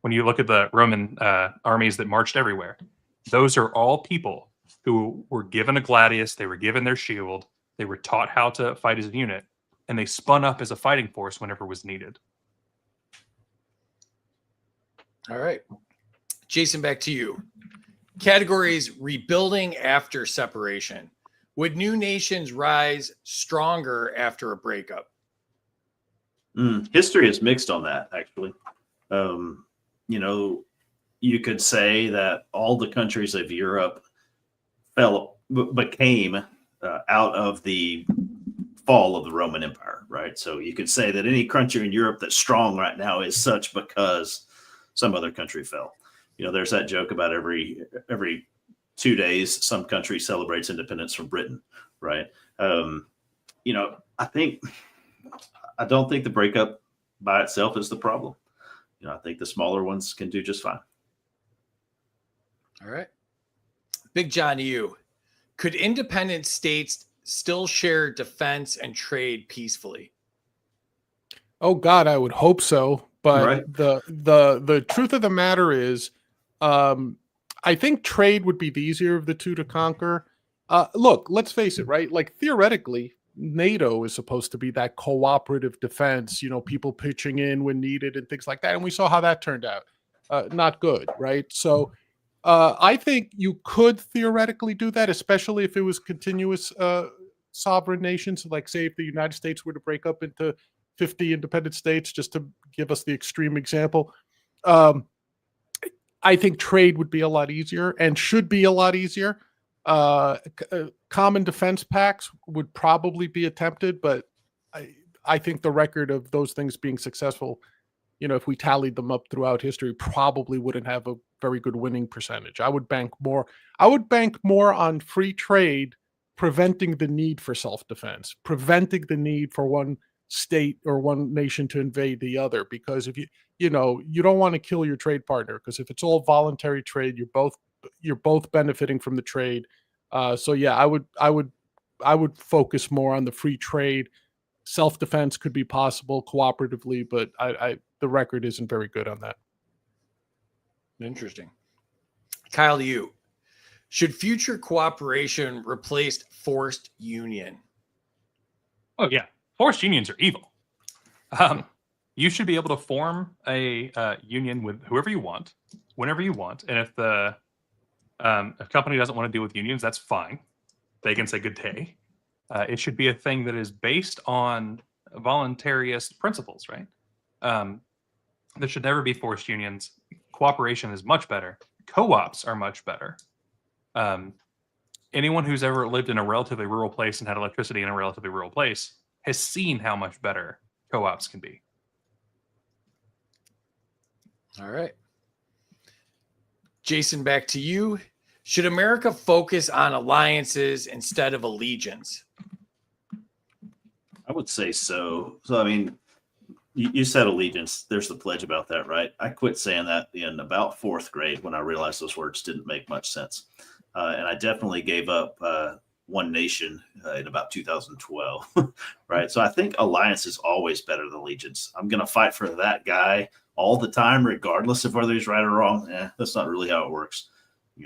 When you look at the Roman armies that marched everywhere, those are all people who were given a gladius. They were given their shield. They were taught how to fight as a unit, and they spun up as a fighting force whenever was needed. All right. Jason, back to you. Categories: rebuilding after separation. Would new nations rise stronger after a breakup? History is mixed on that, actually. You could say that all the countries of Europe became out of the fall of the Roman Empire, right? So you could say that any country in Europe that's strong right now is such because some other country fell. There's that joke about every 2 days, some country celebrates independence from Britain, right? I don't think the breakup by itself is the problem. I think the smaller ones can do just fine. All right. Big John, to you. Could independent states still share defense and trade peacefully? Oh God, I would hope so. But Right. the truth of the matter is, I think trade would be the easier of the two to conquer. Look, let's face it, right? Like theoretically, NATO is supposed to be that cooperative defense, people pitching in when needed and things like that. And we saw how that turned out. Not good, right? So I think you could theoretically do that, especially if it was continuous sovereign nations. Like say if the United States were to break up into 50 independent states, just to give us the extreme example. I think trade would be a lot easier and should be a lot easier. Common defense pacts would probably be attempted, but I think the record of those things being successful, if we tallied them up throughout history, probably wouldn't have a very good winning percentage. I would bank more on free trade preventing the need for self-defense, preventing the need for one state or one nation to invade the other. Because if you don't want to kill your trade partner, because if it's all voluntary trade, you're both benefiting from the trade. So yeah, I would focus more on the free trade. Self-defense could be possible cooperatively, but the record isn't very good on that. Interesting. Kyle, to you. Should future cooperation replace forced union? Oh yeah, forced unions are evil. You should be able to form a union with whoever you want, whenever you want, and if the a company doesn't want to deal with unions, that's fine. They can say good day. It should be a thing that is based on voluntarist principles, right? There should never be forced unions. Cooperation is much better. Co-ops are much better. Anyone who's ever lived in a relatively rural place and had electricity in a relatively rural place has seen how much better co-ops can be. All right. Jason, back to you. Should America focus on alliances instead of allegiance? I would say so. So, I mean, you said allegiance. There's the pledge about that, right? I quit saying that in about fourth grade when I realized those words didn't make much sense. And I definitely gave up One Nation in about 2012, right? So I think alliance is always better than allegiance. I'm going to fight for that guy all the time, regardless of whether he's right or wrong. That's not really how it works.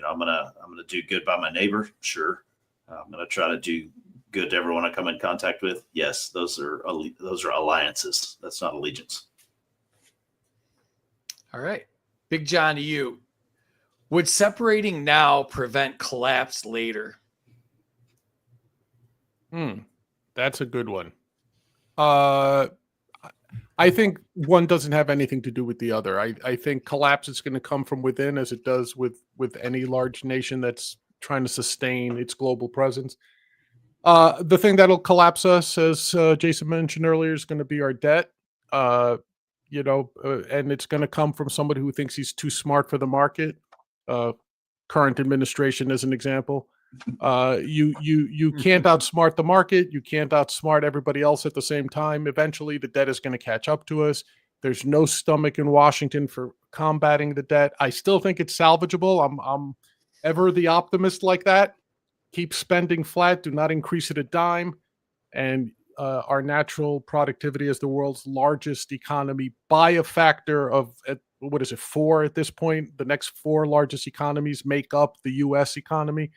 I'm gonna do good by my neighbor. Sure. I'm going to try to do good to everyone I come in contact with. Yes, those are alliances. That's not allegiance. All right. Big John, to you. Would separating now prevent collapse later? That's a good one. I think one doesn't have anything to do with the other. I think collapse is going to come from within, as it does with any large nation that's trying to sustain its global presence. The thing that'll collapse us, as Jason mentioned earlier, is going to be our debt. And it's going to come from somebody who thinks he's too smart for the market. Current administration, as an example. You can't outsmart the market. You can't outsmart everybody else at the same time. Eventually, the debt is going to catch up to us. There's no stomach in Washington for combating the debt. I still think it's salvageable. I'm ever the optimist like that. Keep spending flat. Do not increase it a dime. And our natural productivity as the world's largest economy by a factor of, 4 at this point? The next 4 largest economies make up the U.S. economy.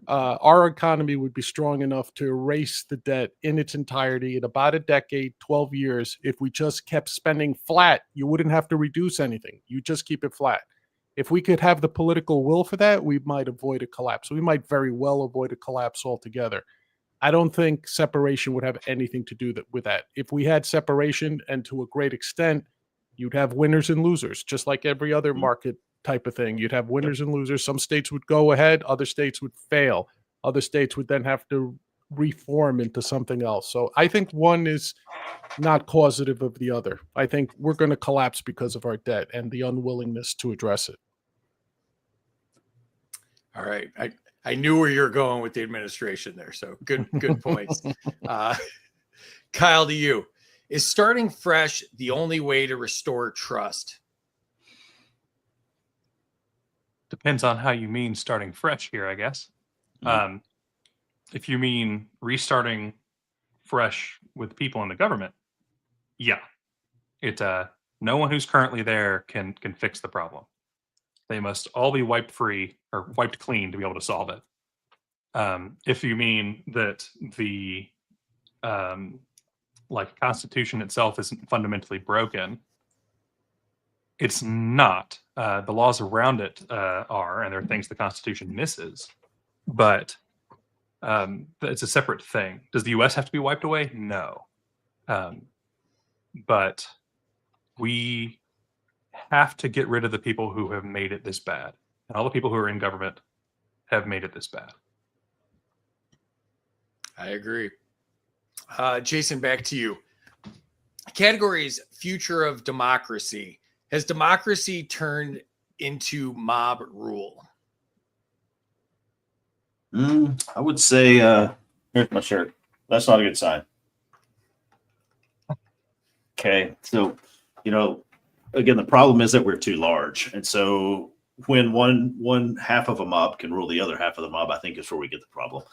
Our economy would be strong enough to erase the debt in its entirety in about a decade, 12 years. If we just kept spending flat, you wouldn't have to reduce anything. You just keep it flat. If we could have the political will for that, we might avoid a collapse. We might very well avoid a collapse altogether. I don't think separation would have anything to do with that. If we had separation, and to a great extent, you'd have winners and losers, just like every other market type of thing. You'd have winners and losers. Some states would go ahead, other states would fail. Other states would then have to reform into something else. So I think one is not causative of the other. I think we're going to collapse because of our debt and the unwillingness to address it. All right. I knew where you're going with the administration there. So good points. Kyle, to you. Is starting fresh the only way to restore trust? Depends on how you mean starting fresh here, I guess. If you mean restarting fresh with people in the government, yeah. No one who's currently there can fix the problem. They must all be wiped free or wiped clean to be able to solve it. If you mean that the Constitution itself isn't fundamentally broken, it's not. The laws around it are, and there are things the Constitution misses, but it's a separate thing. Does the U.S. have to be wiped away? No. But we have to get rid of the people who have made it this bad. And all the people who are in government have made it this bad. I agree. Jason, back to you. Category is future of democracy. Has democracy turned into mob rule? I would say, here's my shirt. That's not a good sign. Okay. So, again, the problem is that we're too large. And so when one half of a mob can rule the other half of the mob, I think is where we get the problem.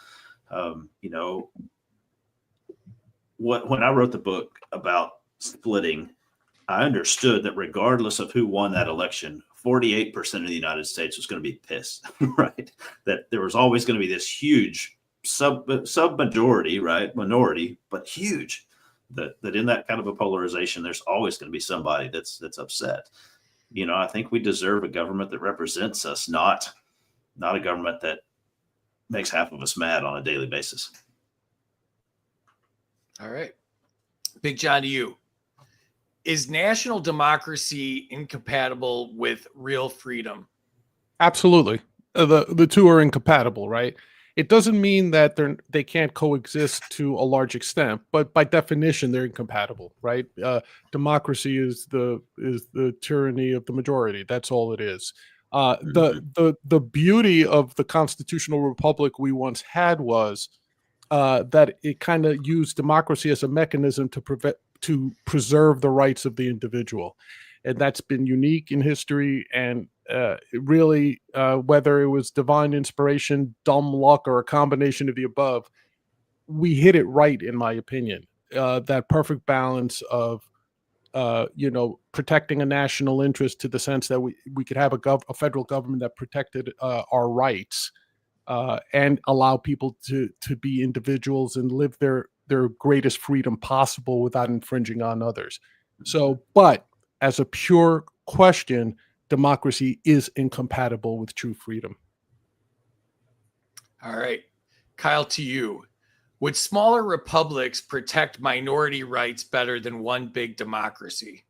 When I wrote the book about splitting, I understood that regardless of who won that election, 48% of the United States was going to be pissed, right? That there was always going to be this huge sub majority, right? Minority, but huge. That in that kind of a polarization, there's always going to be somebody that's upset. I think we deserve a government that represents us, not a government that makes half of us mad on a daily basis. All right. Big John, to you. Is national democracy incompatible with real freedom? Absolutely. The two are incompatible, right? It doesn't mean that they can't coexist to a large extent, but by definition, they're incompatible, right? Democracy is the tyranny of the majority. That's all it is. The beauty of the constitutional republic we once had was that it kind of used democracy as a mechanism to preserve the rights of the individual, and that's been unique in history. And really, whether it was divine inspiration, dumb luck, or a combination of the above, we hit it right, in my opinion. That perfect balance of protecting a national interest to the sense that we could have a federal government that protected our rights, and allow people to be individuals and live their greatest freedom possible without infringing on others. So, but as a pure question, democracy is incompatible with true freedom. All right. Kyle, to you. Would smaller republics protect minority rights better than one big democracy?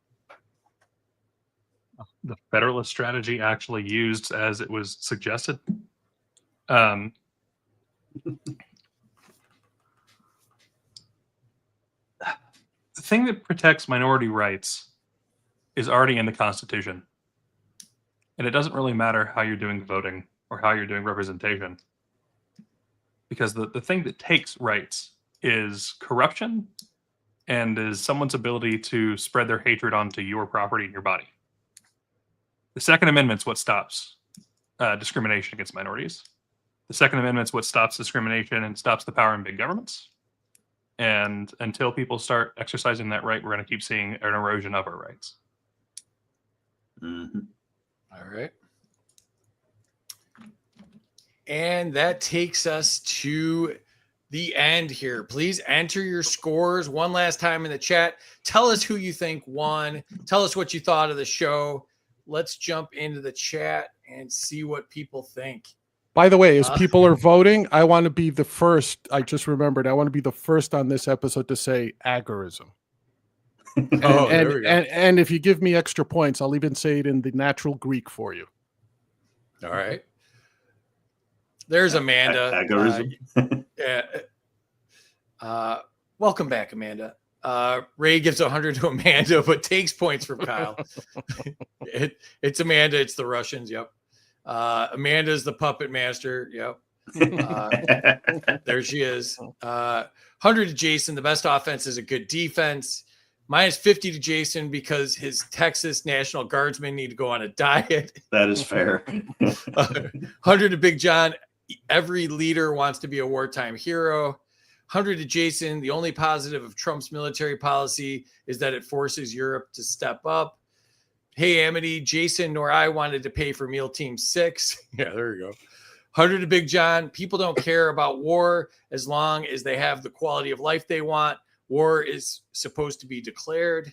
The Federalist strategy actually used as it was suggested. The thing that protects minority rights is already in the Constitution. And it doesn't really matter how you're doing voting or how you're doing representation. Because the thing that takes rights is corruption and is someone's ability to spread their hatred onto your property and your body. The Second Amendment's what stops discrimination against minorities. The Second Amendment's what stops discrimination and stops the power in big governments. And until people start exercising that right, we're going to keep seeing an erosion of our rights. Mm-hmm. All right. And that takes us to the end here. Please enter your scores one last time in the chat. Tell us who you think won. Tell us what you thought of the show. Let's jump into the chat and see what people think. By the way, as people are voting, I want to be the first. I just remembered. I want to be the first on this episode to say agorism. There we go. And if you give me extra points, I'll even say it in the natural Greek for you. All right. There's Amanda. Agorism. Welcome back, Amanda. Ray gives 100 to Amanda, but takes points from Kyle. It's Amanda. It's the Russians. Yep. Amanda's the puppet master. Yep. There she is. 100 to Jason. The best offense is a good defense. Minus 50 to Jason because his Texas National Guardsmen need to go on a diet. That is fair. 100 to Big John. Every leader wants to be a wartime hero. 100 to Jason. The only positive of Trump's military policy is that it forces Europe to step up. Hey, Amity, Jason nor I wanted to pay for Meal Team 6. Yeah, there you go. 100 to Big John. People don't care about war as long as they have the quality of life they want. War is supposed to be declared.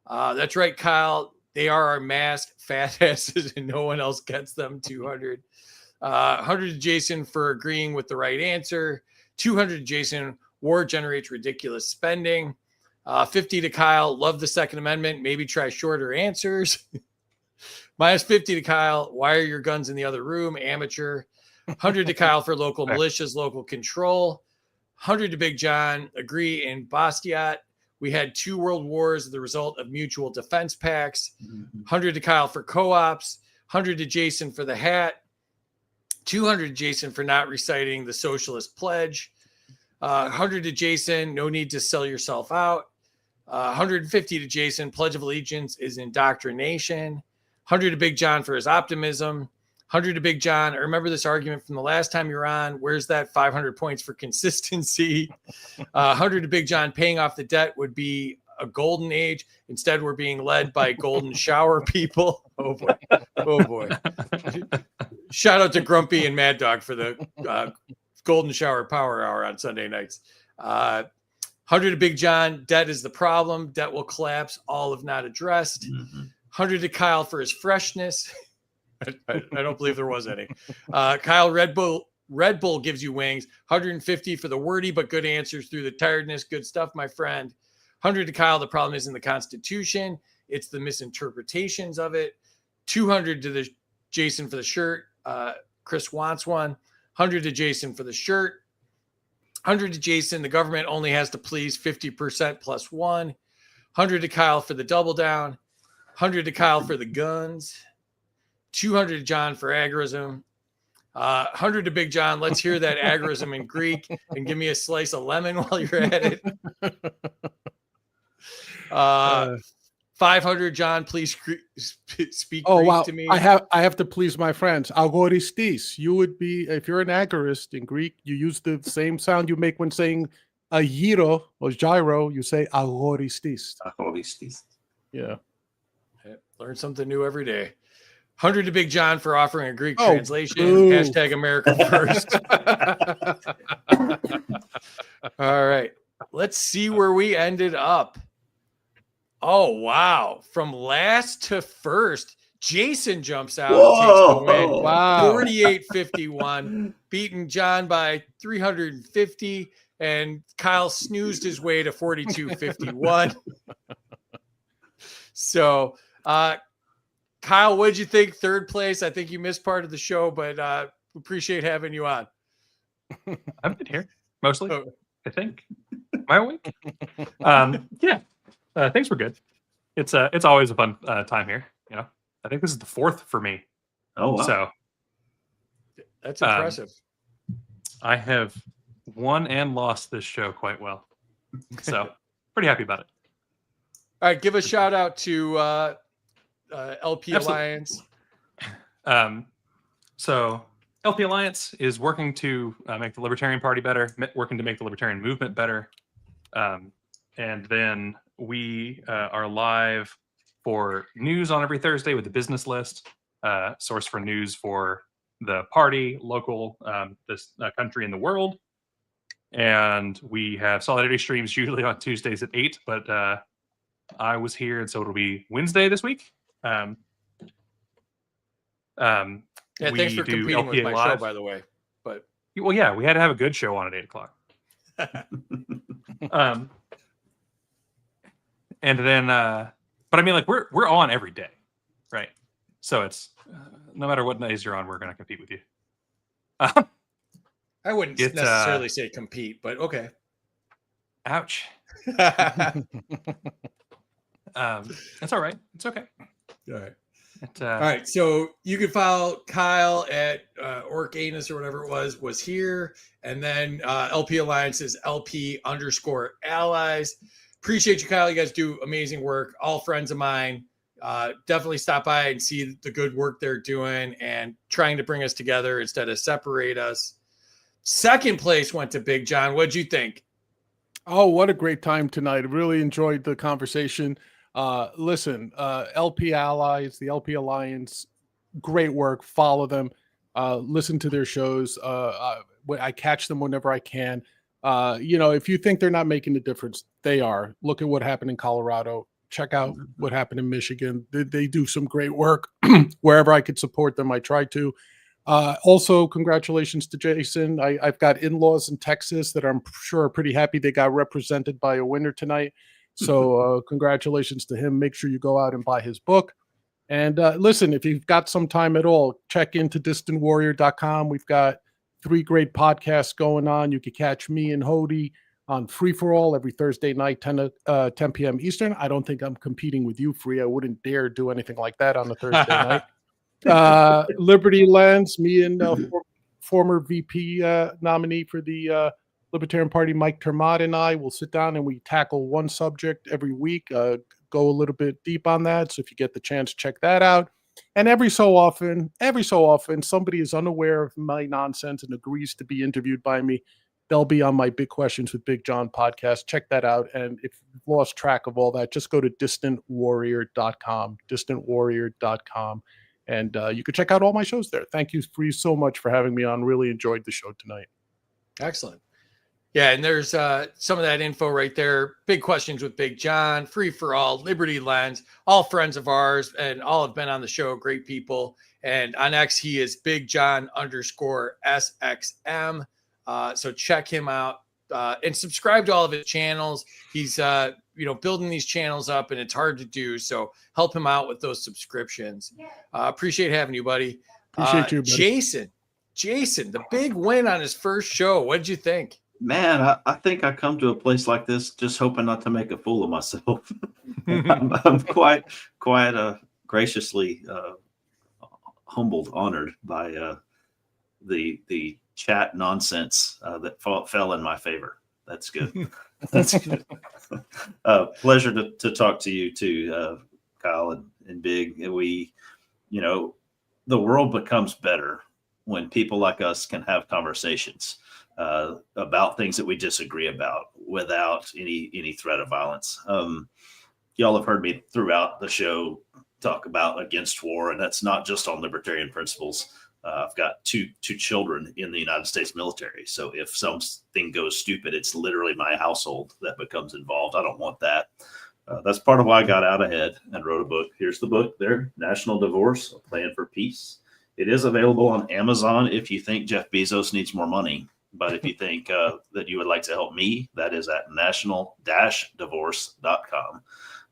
That's right, Kyle. They are our masked fat asses and no one else gets them. 200. 100 to Jason for agreeing with the right answer. 200 to Jason. War generates ridiculous spending. 50 to Kyle. Love the Second Amendment. Maybe try shorter answers. Minus 50 to Kyle. Why are your guns in the other room? Amateur. 100 to Kyle for local militias, local control. 100 to Big John. Agree in Bastiat. We had 2 world wars, the result of mutual defense pacts. Mhm. 100 to Kyle for co-ops. 100 to Jason for the hat. 200 to Jason for not reciting the socialist pledge. 100 to Jason, no need to sell yourself out. 150 to Jason, Pledge of Allegiance is indoctrination. 100 to Big John for his optimism. 100 to Big John, I remember this argument from the last time you were on. Where's that 500 points for consistency? 100 to Big John, paying off the debt would be a golden age. Instead, we're being led by golden shower people. Oh boy. Oh boy. Shout out to Grumpy and Mad Dog for the golden shower power hour on Sunday nights. 100 to Big John, debt is the problem. Debt will collapse, all if not addressed. 100 to Kyle for his freshness. I don't believe there was any. Kyle, Red Bull gives you wings. 150 for the wordy but good answers through the tiredness. Good stuff, my friend. 100 to Kyle, the problem isn't the Constitution. It's the misinterpretations of it. 200 to the Jason for the shirt. Chris wants one. 100 to Jason for the shirt. 100 to Jason, the government only has to please 50% plus 1. 100 to Kyle for the double down. 100 to Kyle for the guns. 200 to John for agorism. 100 to Big John. Let's hear that agorism in Greek and give me a slice of lemon while you're at it. 500 John, please speak Greek to me. I have to please my friends. Agoristis. You would be, if you're an agorist in Greek, you use the same sound you make when saying a gyro or gyro. You say agoristis. Yeah. Learn something new every day. 100 to Big John for offering a Greek Oh, translation. boo. Hashtag America first. All right. Let's see where we ended up. Oh, wow. From last to first, Jason jumps out and takes the win. Wow. 48-51, beating John by 350, and Kyle snoozed his way to 42-51. So, Kyle, what'd you think? Third place. I think you missed part of the show, but appreciate having you on. I've been here mostly. Oh. I think. Am I awake? Yeah. Things were good. It's always a fun time here. You know, I think this is the 4th for me. Oh, wow. So That's impressive. I have won and lost this show quite well. So pretty happy about it. All right, give a shout out to LP Absolutely. Alliance. So LP Alliance is working to make the Libertarian Party better, working to make the Libertarian movement better. And then we are live for news on every Thursday with the business list, source for news for the party, local, this country, and the world. And we have solidarity streams usually on Tuesdays at 8, but I was here, and so it'll be Wednesday this week. Yeah, thanks for competing with my show, by the way. But well, yeah, we had to have a good show on at 8 o'clock. And then, but I mean, like we're on every day, right? So it's no matter what days you're on, we're gonna compete with you. I wouldn't necessarily say compete, but okay. Ouch. That's all right. It's okay. All right. All right. So you can follow Kyle at Orc Anus or whatever it was here. And then LP Alliance is LP_allies. Appreciate you, Kyle. You guys do amazing work. All friends of mine. Definitely stop by and see the good work they're doing and trying to bring us together instead of separate us. Second place went to Big John. What'd you think? Oh, what a great time tonight. I really enjoyed the conversation. Listen, LP Allies, the LP Alliance, great work. Follow them. Listen to their shows. I catch them whenever I can. If you think they're not making a difference, they are. Look at what happened in Colorado. Check out what happened in Michigan. They do some great work. Wherever I could support them, I try to. Also, congratulations to Jason. I've got in-laws in Texas that I'm sure are pretty happy they got represented by a winner tonight. So congratulations to him. Make sure you go out and buy his book. And listen, if you've got some time at all, check into distantwarrior.com. We've got 3 great podcasts going on. You can catch me and Hody on Free for All every Thursday night, 10 p.m. Eastern. I don't think I'm competing with you, Free. I wouldn't dare do anything like that on a Thursday night. Liberty Lens, me and former VP nominee for the Libertarian Party, Mike Termott, and I will sit down and we tackle one subject every week, go a little bit deep on that. So if you get the chance, check that out. And every so often, somebody is unaware of my nonsense and agrees to be interviewed by me. They'll be on my Big Questions with Big John podcast. Check that out. And if you've lost track of all that, just go to distantwarrior.com, distantwarrior.com. And you can check out all my shows there. Thank you, Free, so much for having me on. Really enjoyed the show tonight. Excellent. Yeah, and there's some of that info right there. Big Questions with Big John, Free for All, Liberty Lens, all friends of ours, and all have been on the show. Great people. And on X, he is Big John _SXM. So check him out and subscribe to all of his channels. He's building these channels up, and it's hard to do. So help him out with those subscriptions. Appreciate having you, buddy. Appreciate you, buddy. Jason, the big win on his first show. What did you think? Man, I think I come to a place like this just hoping not to make a fool of myself. I'm quite graciously humbled, honored by the chat nonsense that fell in my favor. That's good. That's good. Pleasure to talk to you too, Kyle and Big. The world becomes better when people like us can have conversations about things that we disagree about without any threat of violence. Y'all have heard me throughout the show talk about against war, and that's not just on libertarian principles. I've got two children in the United States military. So if something goes stupid, it's literally my household that becomes involved. I don't want that. That's part of why I got out ahead and wrote a book. Here's the book there, National Divorce, A Plan for Peace. It is available on Amazon if you think Jeff Bezos needs more money. But if you think that you would like to help me, that is at national-divorce.com.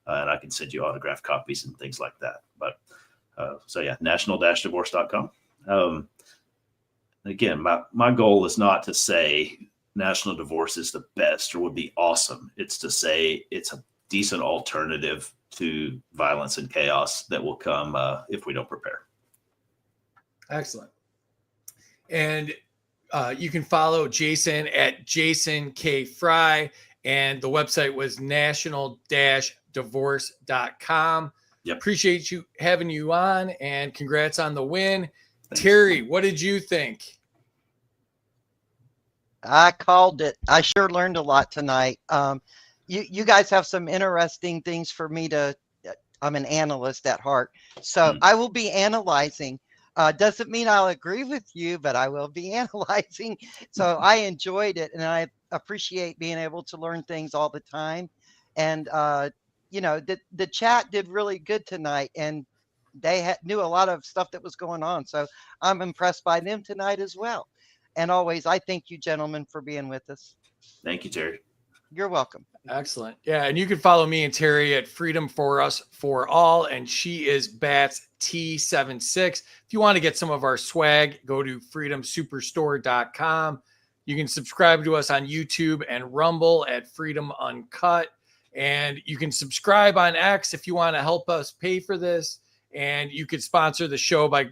And I can send you autographed copies and things like that. But national-divorce.com. Again, my goal is not to say national divorce is the best or would be awesome. It's to say it's a decent alternative to violence and chaos that will come if we don't prepare. Excellent. And you can follow Jason at Jason K. Fry, and the website was national-divorce.com. Yep. Appreciate you having you on, and congrats on the win. Thanks. Terry, what did you think? I called it. I sure learned a lot tonight. You guys have some interesting things for me to. I'm an analyst at heart, so I will be analyzing. Doesn't mean I'll agree with you, but I will be analyzing. So I enjoyed it, and I appreciate being able to learn things all the time. And the chat did really good tonight, and they knew a lot of stuff that was going on. So I'm impressed by them tonight as well. And always, I thank you, gentlemen, for being with us. Thank you, Terry. You're welcome. Excellent. Yeah, and you can follow me and Terry at Freedom for Us for All, and she is Bats T76. If you want to get some of our swag, go to freedomsuperstore.com. You can subscribe to us on YouTube and Rumble at Freedom Uncut, and you can subscribe on X if you want to help us pay for this, and you could sponsor the show by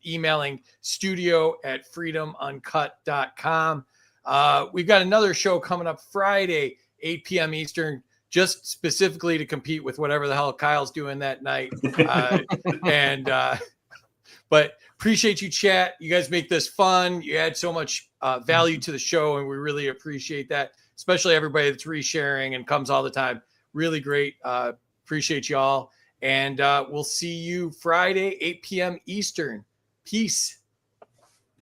emailing studio@freedomuncut.com. We've got another show coming up Friday, 8 p.m. Eastern, just specifically to compete with whatever the hell Kyle's doing that night. But appreciate you, chat. You guys make this fun. You add so much value to the show, and we really appreciate that, especially everybody that's resharing and comes all the time. Really great. Appreciate y'all. And we'll see you Friday, 8 p.m. Eastern. Peace.